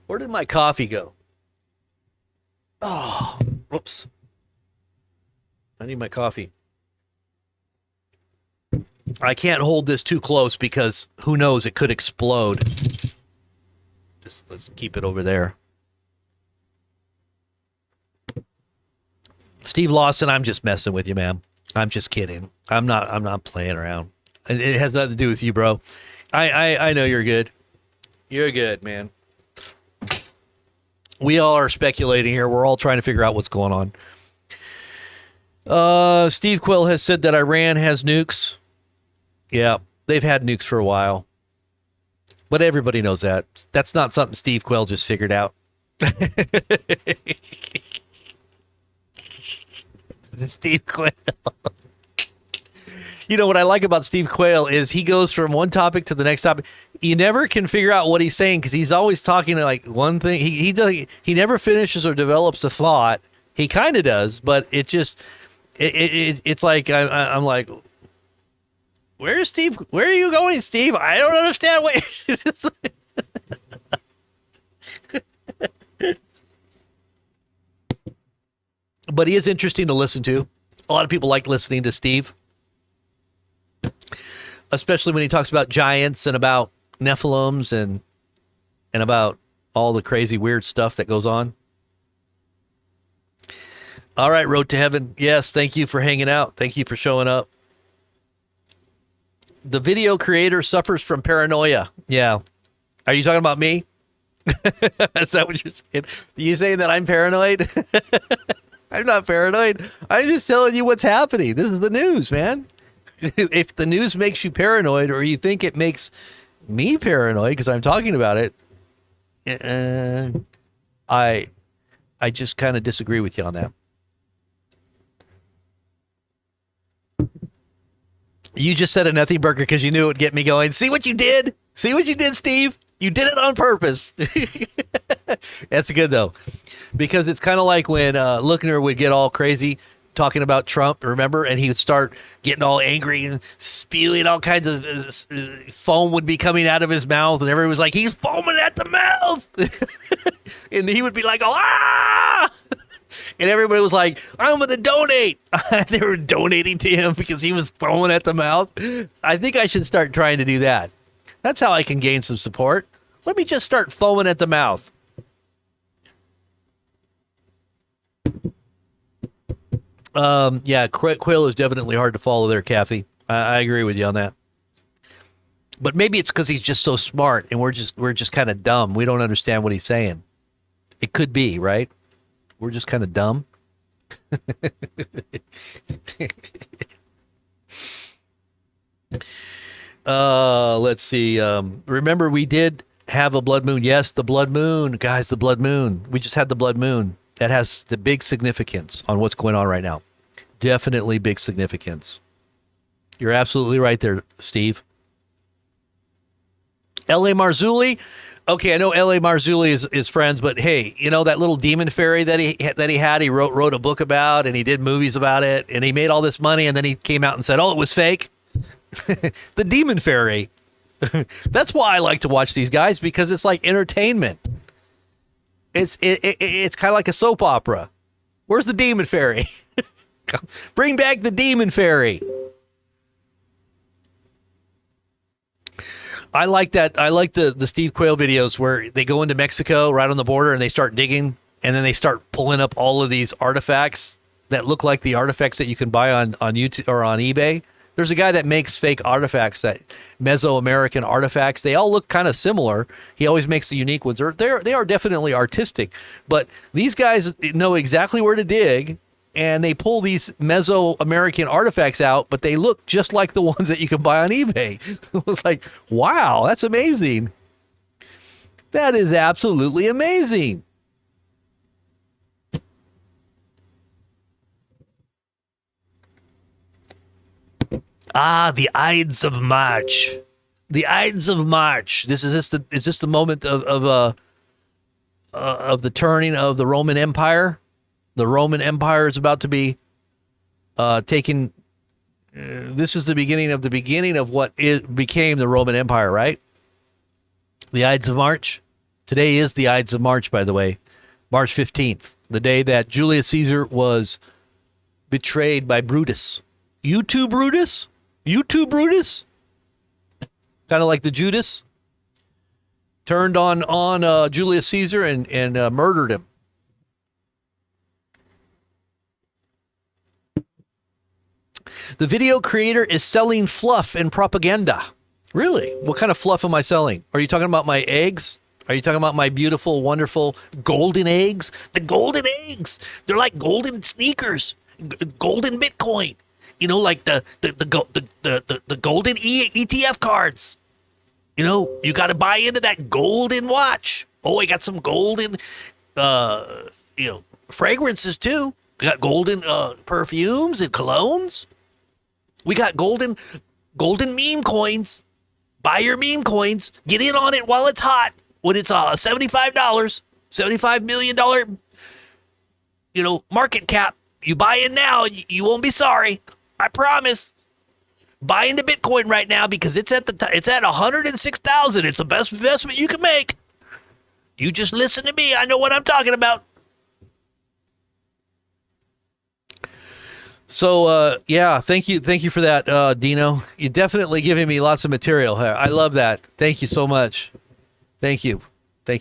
Where did my coffee go? Oh, whoops. I need my coffee. I can't hold this too close because who knows, it could explode. Just let's keep it over there. Steve Lawson, I'm just messing with you, man. I'm just kidding. I'm not playing around. It has nothing to do with you, bro. I know you're good. You're good, man. We all are speculating here. We're all trying to figure out what's going on. Steve Quill has said that Iran has nukes. Yeah, they've had nukes for a while. But everybody knows that. That's not something Steve Quill just figured out. Steve Quill. You know what I like about Steve Quayle is he goes from one topic to the next topic. You never can figure out what he's saying because he's always talking to like one thing. He never finishes or develops a thought. He kind of does, but it's like I'm like, where's Steve? Where are you going, Steve? I don't understand what. But he is interesting to listen to. A lot of people like listening to Steve, especially when he talks about giants and about Nephilims and about all the crazy weird stuff that goes on. All right, Road to Heaven. Yes, thank you for hanging out. Thank you for showing up. The video creator suffers from paranoia. Yeah. Are you talking about me? Is that what you're saying? Are you saying that I'm paranoid? I'm not paranoid. I'm just telling you what's happening. This is the news, man. If the news makes you paranoid or you think it makes me paranoid because I'm talking about it, I just kind of disagree with you on that. You just said a nothing burger because you knew it would get me going. See what you did? See what you did, Steve? You did it on purpose. That's good, though, because it's kind of like when Lookner would get all crazy talking about Trump, remember? And he would start getting all angry and spewing all kinds of foam would be coming out of his mouth. And everyone was like, he's foaming at the mouth. And he would be like, oh, ah! And everybody was like, I'm going to donate. They were donating to him because he was foaming at the mouth. I think I should start trying to do that. That's how I can gain some support. Let me just start foaming at the mouth. Yeah, Quail is definitely hard to follow there, Kathy. I agree with you on that. But maybe it's because he's just so smart and we're just kind of dumb. We don't understand what he's saying. It could be, right? We're just kind of dumb. Let's see. Remember, we did have a blood moon. Yes, the blood moon, guys, the blood moon. We just had the blood moon. That has the big significance on what's going on right now. Definitely big significance. You're absolutely right there, Steve. L.A. Marzulli. Okay, I know L.A. Marzulli is friends, but hey, you know that little demon fairy that he had? He wrote a book about, and he did movies about it, and he made all this money, and then he came out and said, oh, it was fake. The demon fairy. That's why I like to watch these guys, because it's like entertainment. It's kind of like a soap opera. Where's the demon fairy? Bring back the demon fairy. I like that. I like the Steve Quayle videos where they go into Mexico right on the border and they start digging and then they start pulling up all of these artifacts that look like the artifacts that you can buy on YouTube or on eBay. There's a guy that makes fake artifacts, that Mesoamerican artifacts. They all look kind of similar. He always makes the unique ones. They are definitely artistic, but these guys know exactly where to dig, and they pull these Mesoamerican artifacts out, but they look just like the ones that you can buy on eBay. It was like, wow, that's amazing. That is absolutely amazing. Ah, the Ides of March. The Ides of March. Is this the moment of the turning of the Roman Empire? The Roman Empire is about to be taken. This is the beginning of what became the Roman Empire, right? The Ides of March. Today is the Ides of March, by the way. March 15th, the day that Julius Caesar was betrayed by Brutus. You too, Brutus? You too, Brutus? Kind of like the Judas. Turned on Julius Caesar and murdered him. The video creator is selling fluff and propaganda. Really? What kind of fluff am I selling? Are you talking about my eggs? Are you talking about my beautiful, wonderful golden eggs? The golden eggs. They're like golden sneakers. Golden Bitcoin. You know, like the golden ETF cards. You know, you got to buy into that golden watch. Oh, I got some golden, fragrances too. We got golden perfumes and colognes. We got golden meme coins. Buy your meme coins. Get in on it while it's hot. When it's $75, $75 million, market cap. You buy in now, you won't be sorry. I promise. Buy into Bitcoin right now because it's at 106,000. It's the best investment you can make. You just listen to me. I know what I'm talking about. So, thank you for that, Dino. You're definitely giving me lots of material here. I love that. Thank you so much. Thank you,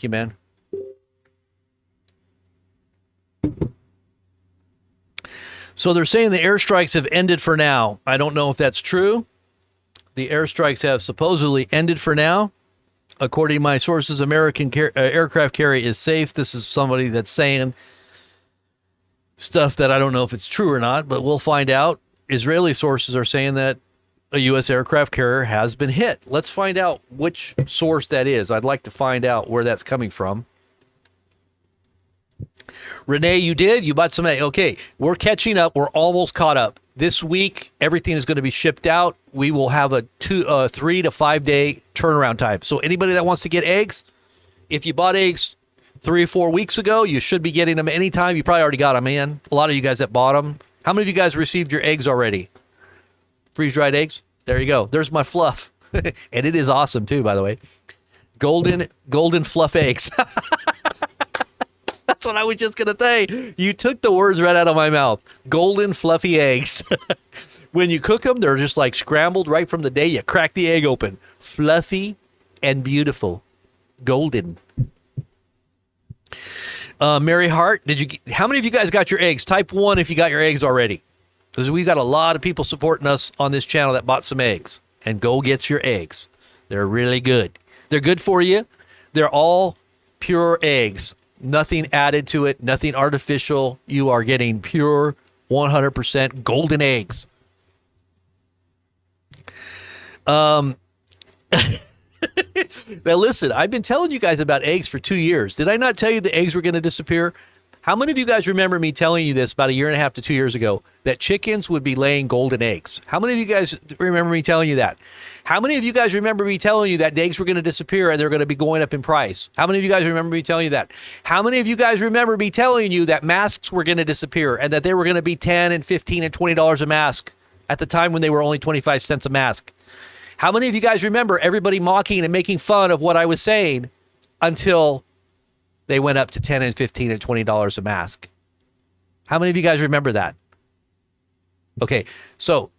man. So they're saying the airstrikes have ended for now. I don't know if that's true. The airstrikes have supposedly ended for now. According to my sources, American aircraft carrier is safe. This is somebody that's saying stuff that I don't know if it's true or not, but we'll find out. Israeli sources are saying that a U.S. aircraft carrier has been hit. Let's find out which source that is. I'd like to find out where that's coming from. Renee, you did? You bought some eggs. Okay, we're catching up. We're almost caught up. This week, everything is going to be shipped out. We will have a 3 to 5 day turnaround time. So anybody that wants to get eggs, if you bought eggs 3 or 4 weeks ago, you should be getting them anytime. You probably already got them in. A lot of you guys that bought them. How many of you guys received your eggs already? Freeze-dried eggs? There you go. There's my fluff. And it is awesome too, by the way. Golden fluff eggs. That's what I was just going to say. You took the words right out of my mouth. Golden fluffy eggs. When you cook them, they're just like scrambled right from the day you crack the egg open. Fluffy and beautiful. Golden. Mary Hart, how many of you guys got your eggs? Type 1 if you got your eggs already. Because we've got a lot of people supporting us on this channel that bought some eggs. And go get your eggs. They're really good. They're good for you. They're all pure eggs. Nothing added to it. Nothing artificial. You are getting pure 100% golden eggs. Now listen, I've been telling you guys about eggs for 2 years. Did I not tell you the eggs were going to disappear? How many of you guys remember me telling you this about 1.5 to 2 years ago, that chickens would be laying golden eggs? How many of you guys remember me telling you that? How many of you guys remember me telling you that eggs were going to disappear and they're going to be going up in price? How many of you guys remember me telling you that? How many of you guys remember me telling you that masks were going to disappear and that they were going to be $10 and $15 and $20 a mask at the time when they were only 25 cents a mask? How many of you guys remember everybody mocking and making fun of what I was saying until they went up to $10 and $15 and $20 a mask? How many of you guys remember that? Okay, so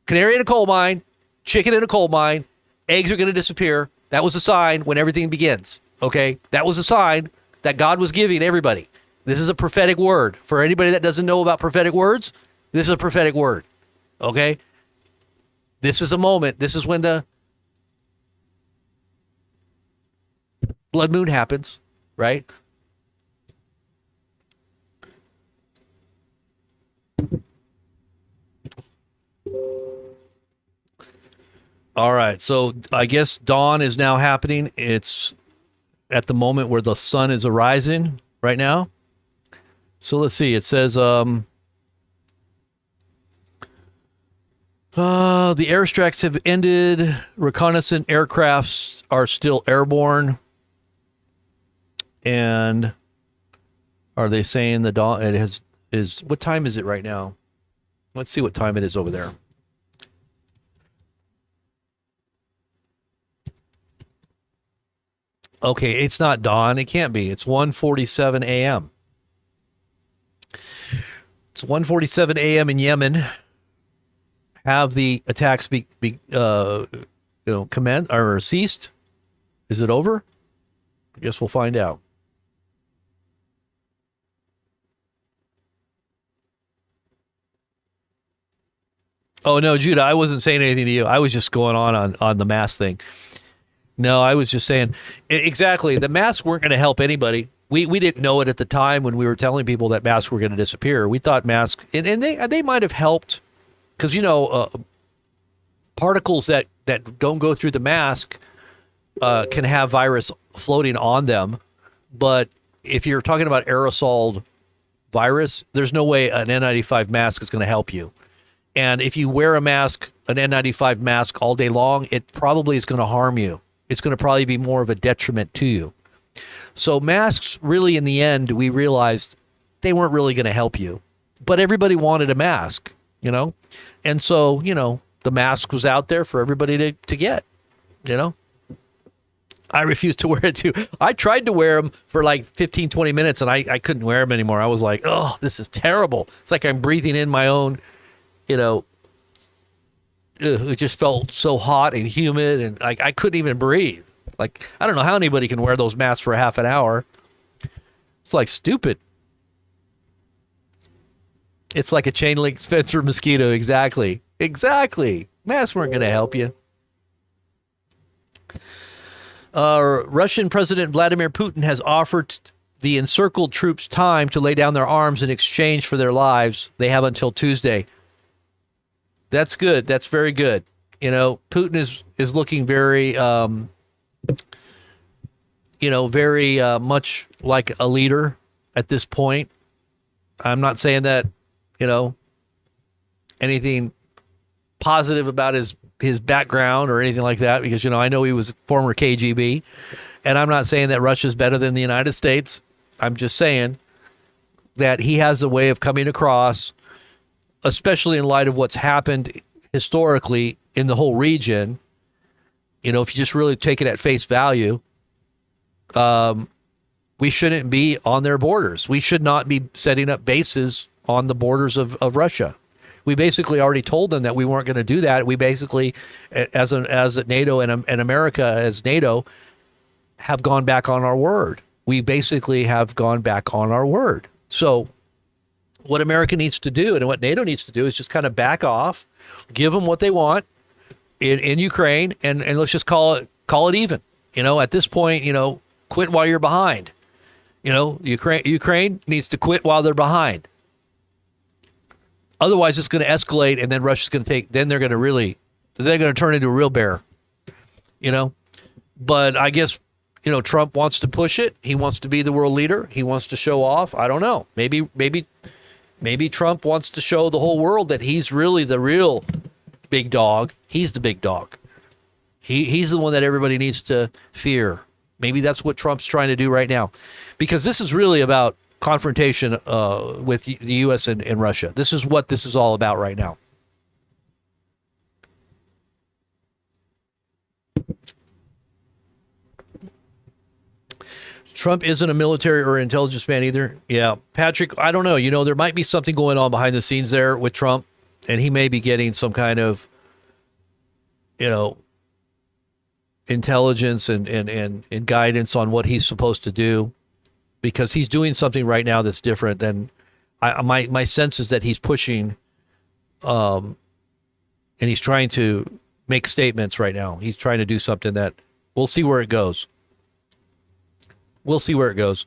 canary in a coal mine, chicken in a coal mine, eggs are going to disappear. That was a sign when everything begins, okay? That was a sign that God was giving everybody. This is a prophetic word. For anybody that doesn't know about prophetic words, this is a prophetic word, okay? This is a moment. This is when the blood moon happens, right? All right, so I guess dawn is now happening. It's at the moment where the sun is arising right now. So let's see. It says the airstrikes have ended. Reconnaissance aircrafts are still airborne. And are they saying the dawn is what time is it right now? Let's see what time it is over there. Okay, it's not dawn. It can't be. It's 1:47 a.m. It's 1:47 a.m. in Yemen. Have the attacks commenced or ceased? Is it over? I guess we'll find out. Oh no, Judah, I wasn't saying anything to you. I was just going on the mask thing. No, I was just saying exactly. The masks weren't going to help anybody. We didn't know it at the time when we were telling people that masks were going to disappear. We thought masks, and they might have helped because particles that don't go through the mask can have virus floating on them. But if you're talking about aerosol virus, there's no way an N95 mask is going to help you. And if you wear a mask, an N95 mask all day long, it probably is going to harm you. It's going to probably be more of a detriment to you. So masks, really, in the end, we realized they weren't really going to help you. But everybody wanted a mask, you know? And so, you know, the mask was out there for everybody to get, you know? I refused to wear it too. I tried to wear them for like 15, 20 minutes and I couldn't wear them anymore. I was like, oh, this is terrible. It's like I'm breathing in my own, you know, it just felt so hot and humid and like I couldn't even breathe. Like, I don't know how anybody can wear those masks for half an hour. It's like stupid. It's like a chain link fence for mosquito. Exactly. Masks weren't going to help you. Russian President Vladimir Putin has offered the encircled troops time to lay down their arms in exchange for their lives. They have until Tuesday. That's good. That's very good. You know, Putin is looking very, very much like a leader at this point. I'm not saying that, you know, anything positive about his background or anything like that, because, you know, I know he was former KGB, and I'm not saying that Russia's better than the United States. I'm just saying that he has a way of coming across, especially in light of what's happened historically in the whole region. You know, if you just really take it at face value, we shouldn't be on their borders. We should not be setting up bases on the borders of Russia. We basically already told them that we weren't going to do that. We basically, as NATO and America as NATO, have gone back on our word. We basically have gone back on our word. So what America needs to do and what NATO needs to do is just kind of back off, give them what they want in Ukraine, and let's just call it even. You know, at this point, you know, quit while you're behind. You know, Ukraine needs to quit while they're behind. Otherwise, it's going to escalate, and then Russia's going to then they're going to turn into a real bear, you know? But I guess, you know, Trump wants to push it. He wants to be the world leader. He wants to show off. I don't know. Maybe Trump wants to show the whole world that he's really the real big dog. He's the big dog. He's the one that everybody needs to fear. Maybe that's what Trump's trying to do right now, because this is really about confrontation with the U.S. and Russia. This is what this is all about right now. Trump isn't a military or intelligence man either. Yeah, Patrick, I don't know. You know, there might be something going on behind the scenes there with Trump, and he may be getting some kind of, you know, intelligence and guidance on what he's supposed to do, because he's doing something right now that's different than my sense is that he's pushing, and he's trying to make statements right now. He's trying to do something that we'll see where it goes. We'll see where it goes.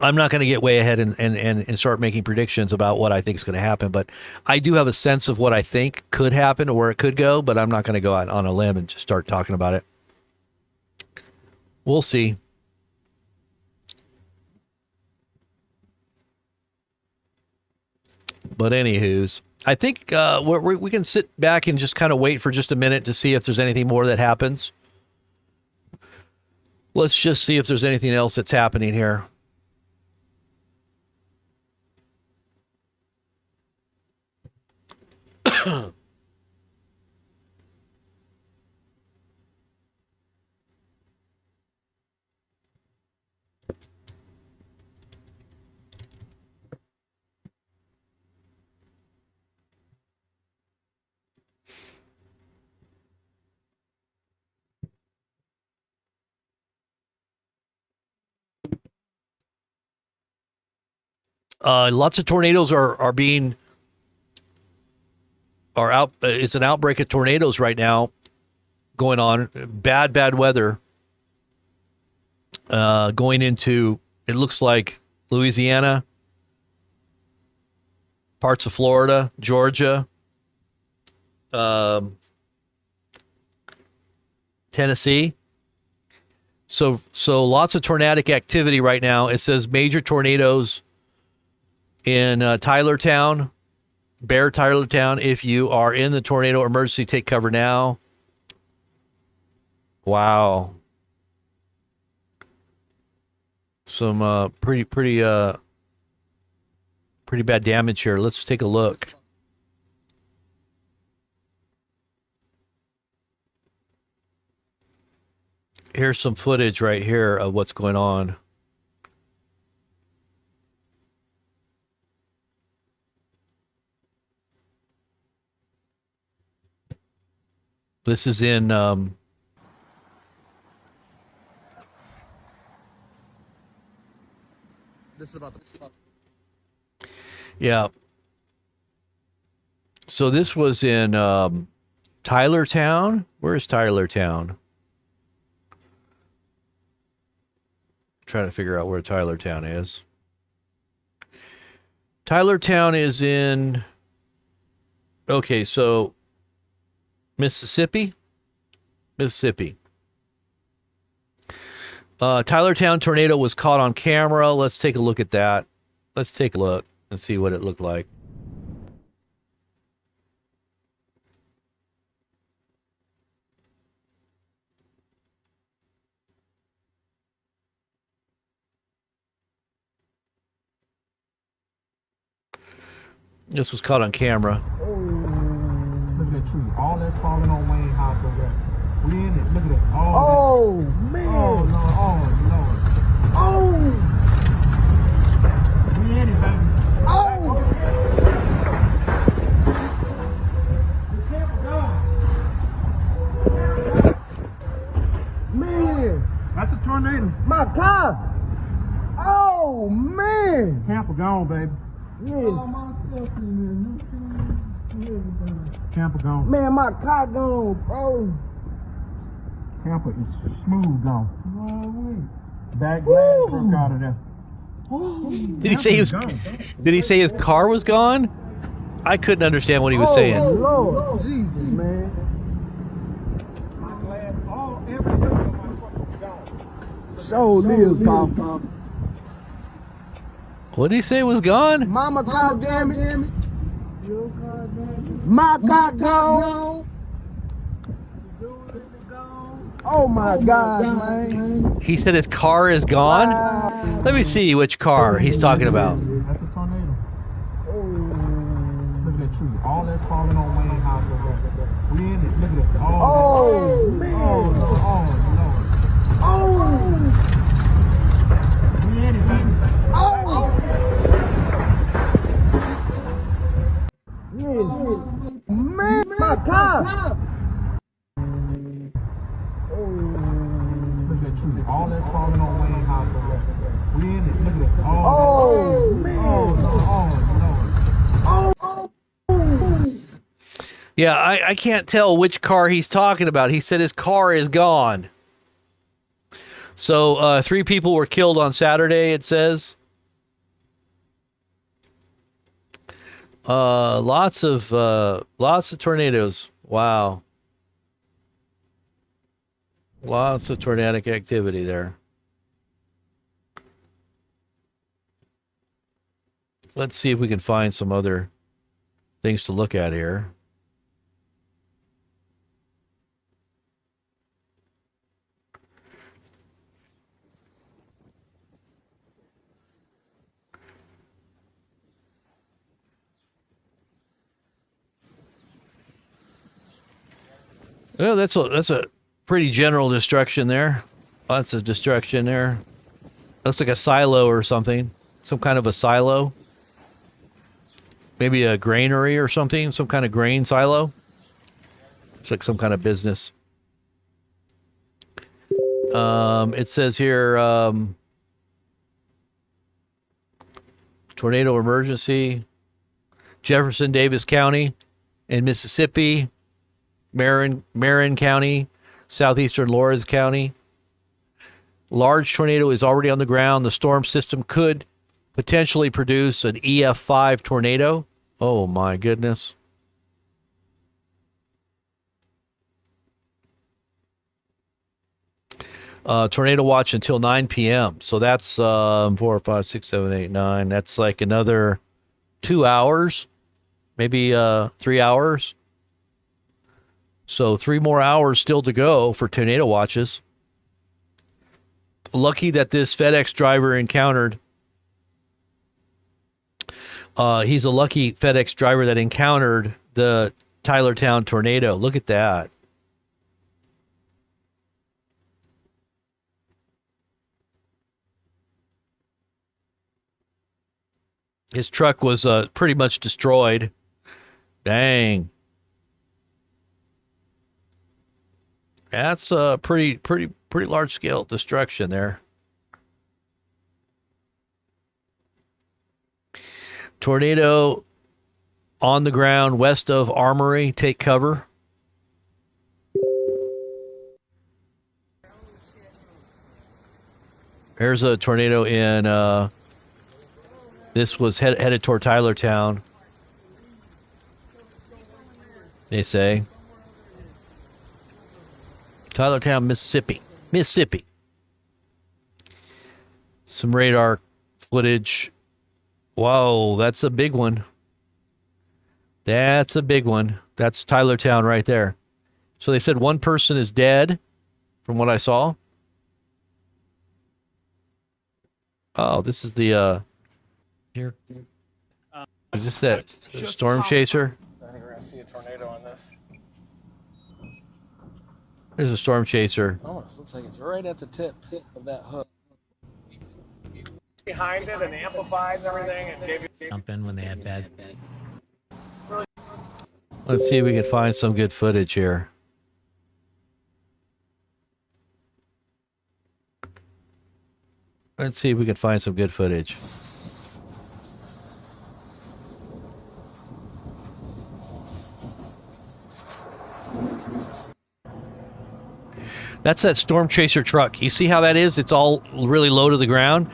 I'm not going to get way ahead and start making predictions about what I think is going to happen, but I do have a sense of what I think could happen or where it could go, but I'm not going to go out on a limb and just start talking about it. We'll see. But anywho's, I think we can sit back and just kind of wait for just a minute to see if there's anything more that happens. Let's just see if there's anything else that's happening here. Lots of tornadoes are out. It's an outbreak of tornadoes right now going on. Bad weather going into, it looks like, Louisiana, parts of Florida, Georgia, Tennessee. So lots of tornadic activity right now. It says major tornadoes in Tylertown, Bear, Tylertown, if you are in the tornado emergency, take cover now. Wow. Some pretty bad damage here. Let's take a look. Here's some footage right here of what's going on. This is in yeah. So this was in Tylertown. Where's Tylertown? Trying to figure out where Tylertown is. Tylertown is in, okay, so Mississippi. Tylertown tornado was caught on camera. Let's take a look at that. Let's take a look and see what it looked like. This was caught on camera. Oh, look at that tree. All that's falling on Wayne House over there. We in it. Look at that. Oh, man. Oh, Lord. Oh, Lord. Oh. We in it, baby. Oh. The camp gone. Man. That's a tornado. My car. Oh, man. Camp gone, baby. Yeah. All my stuff in there. Camper gone. Man, my car gone, bro. Camper is smooth gone. Back glass broke out of there. Did he say his car was gone? I couldn't understand what he was saying. Lord Jesus, man. My glass, everything in my truck was gone. So lives, Pop. What did he say was gone? Mama car damage. My car gone. Oh my God, man. He said his car is gone? Wow. Let me see which car he's talking about. That's a tornado. Oh. Look at that tree. All that's falling on Wayne House over there. We in it. Look at that. Oh, man. Oh, we in it, baby. Oh. Yes. Man, my car. All that's falling on Wayne House over there. We in it. Look at that. Oh, man. Yeah, I can't tell which car he's talking about. He said his car is gone. So 3 people were killed on Saturday, it says. Lots of tornadoes. Wow. Lots of tornadic activity there. Let's see if we can find some other things to look at here. Oh, that's a pretty general destruction there. Lots of destruction there. Looks like a silo or something. Some kind of a silo. Maybe a granary or something. Some kind of grain silo. It's like some kind of business. It says here, tornado emergency. Jefferson Davis County in Mississippi. Marin County. Southeastern Lawrence County. Large tornado is already on the ground. The storm system could potentially produce an EF5 tornado. Oh my goodness. Tornado watch until 9 p.m. So that's 4, 5, 6, 7, 8, 9. That's like another 2 hours. maybe 3 hours. So 3 more hours still to go for tornado watches. Lucky that this FedEx driver encountered. He's a lucky FedEx driver that encountered the Tylertown tornado. Look at that. His truck was pretty much destroyed. Dang. That's a pretty large scale destruction there. Tornado on the ground west of Armory. Take cover. Here's a tornado in, this was headed toward Tylertown, they say. Tylertown, Mississippi. Some radar footage. Whoa, that's a big one. That's a big one. That's Tylertown right there. So they said one person is dead, from what I saw. Oh, this is the Here. is this that storm chaser? I think we're gonna see a tornado on this. There's a storm chaser. Almost looks like it's right at the tip of that hook. Behind it and amplified and everything, and gave you. Jump in when they had bad. Let's see if we can find some good footage here. Let's see if we can find some good footage. That's that storm chaser truck. You see how that is? It's all really low to the ground,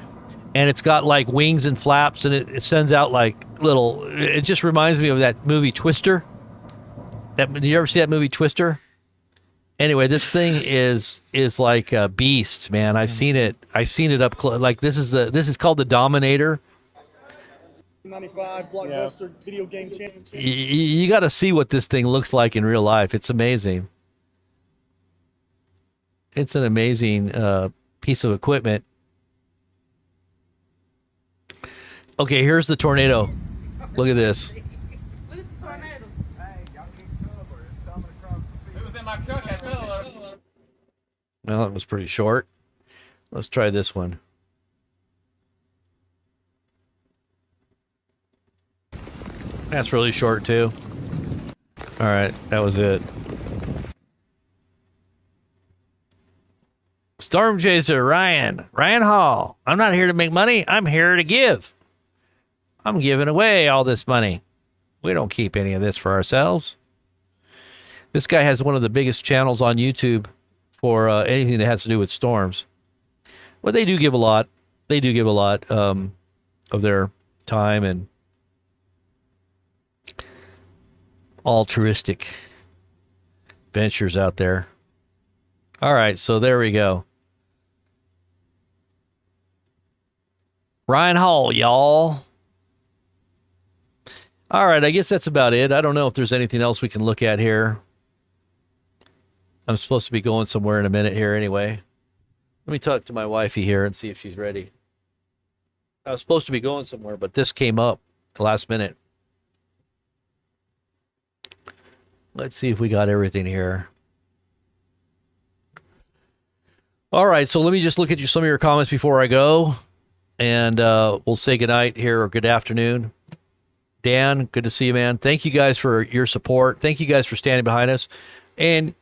and it's got like wings and flaps, and it sends out like little. It just reminds me of that movie Twister. Did you ever see that movie Twister? Anyway, this thing is like a beast, man. I've seen it up close. Like this is called the Dominator. 95 blockbuster video game championship. You got to see what this thing looks like in real life. It's amazing. It's an amazing piece of equipment. Okay, here's the tornado. Look at this. Look at the tornado. It was in my truck. I fell. Well, it was pretty short. Let's try this one. That's really short too. All right, that was it. Storm Chaser Ryan Hall. I'm not here to make money. I'm here to give. I'm giving away all this money. We don't keep any of this for ourselves. This guy has one of the biggest channels on YouTube for anything that has to do with storms. Well, they do give a lot. They do give a lot of their time and altruistic ventures out there. All right, so there we go. Ryan Hall, y'all. All right, I guess that's about it. I don't know if there's anything else we can look at here. I'm supposed to be going somewhere in a minute here anyway. Let me talk to my wifey here and see if she's ready. I was supposed to be going somewhere, but this came up the last minute. Let's see if we got everything here. All right, so let me just look at some of your comments before I go. And we'll say goodnight here, or good afternoon. Dan, good to see you, man. Thank you guys for your support. Thank you guys for standing behind us. And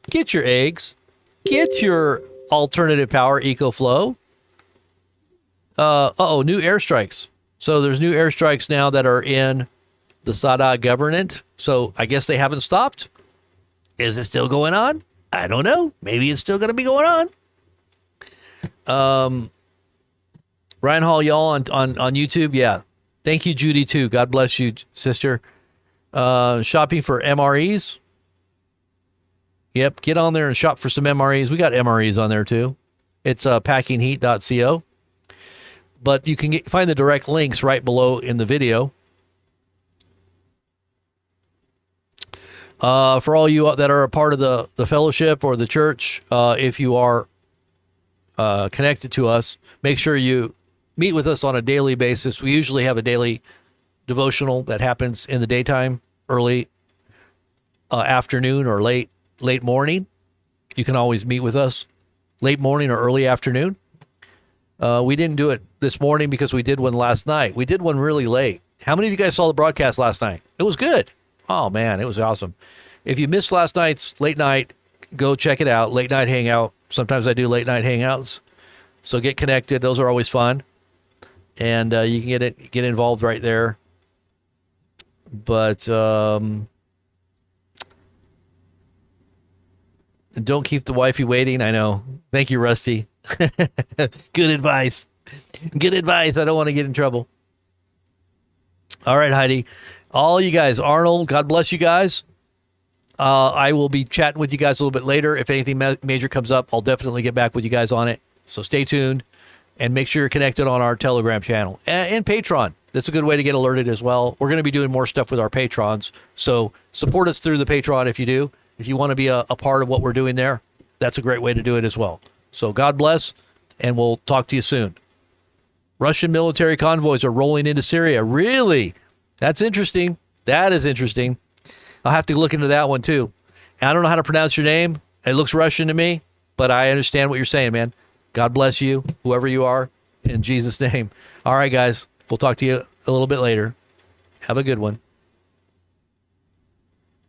get your eggs. Get your alternative power EcoFlow. New airstrikes. So there's new airstrikes now that are in the Sada government. So I guess they haven't stopped. Is it still going on? I don't know. Maybe it's still going to be going on. Ryan Hall, y'all on YouTube. Yeah. Thank you, Judy, too. God bless you, sister. Shopping for MREs. Yep. Get on there and shop for some MREs. We got MREs on there, too. It's packingheat.co. But you can find the direct links right below in the video. For all you that are a part of the fellowship or the church, if you are connected to us, make sure you meet with us on a daily basis. We usually have a daily devotional that happens in the daytime, early afternoon, or late morning. You can always meet with us late morning or early afternoon. We didn't do it this morning because we did one last night. We did one really late. How many of you guys saw the broadcast last night? It was good. Oh, man, it was awesome. If you missed last night's late night, go check it out. Late night hangout. Sometimes I do late night hangouts. So get connected. Those are always fun. And you can get involved right there. But don't keep the wifey waiting. I know. Thank you, Rusty. Good advice. Good advice. I don't want to get in trouble. All right, Heidi. All you guys, Arnold, God bless you guys. I will be chatting with you guys a little bit later. If anything major comes up, I'll definitely get back with you guys on it. So stay tuned and make sure you're connected on our Telegram channel and Patreon. That's a good way to get alerted as well. We're going to be doing more stuff with our patrons. So support us through the Patreon if you do. If you want to be a part of what we're doing there, that's a great way to do it as well. So God bless, and we'll talk to you soon. Russian military convoys are rolling into Syria. Really? That's interesting. That is interesting. I'll have to look into that one too. I don't know how to pronounce your name. It looks Russian to me, but I understand what you're saying, man. God bless you, whoever you are, in Jesus' name. All right, guys. We'll talk to you a little bit later. Have a good one.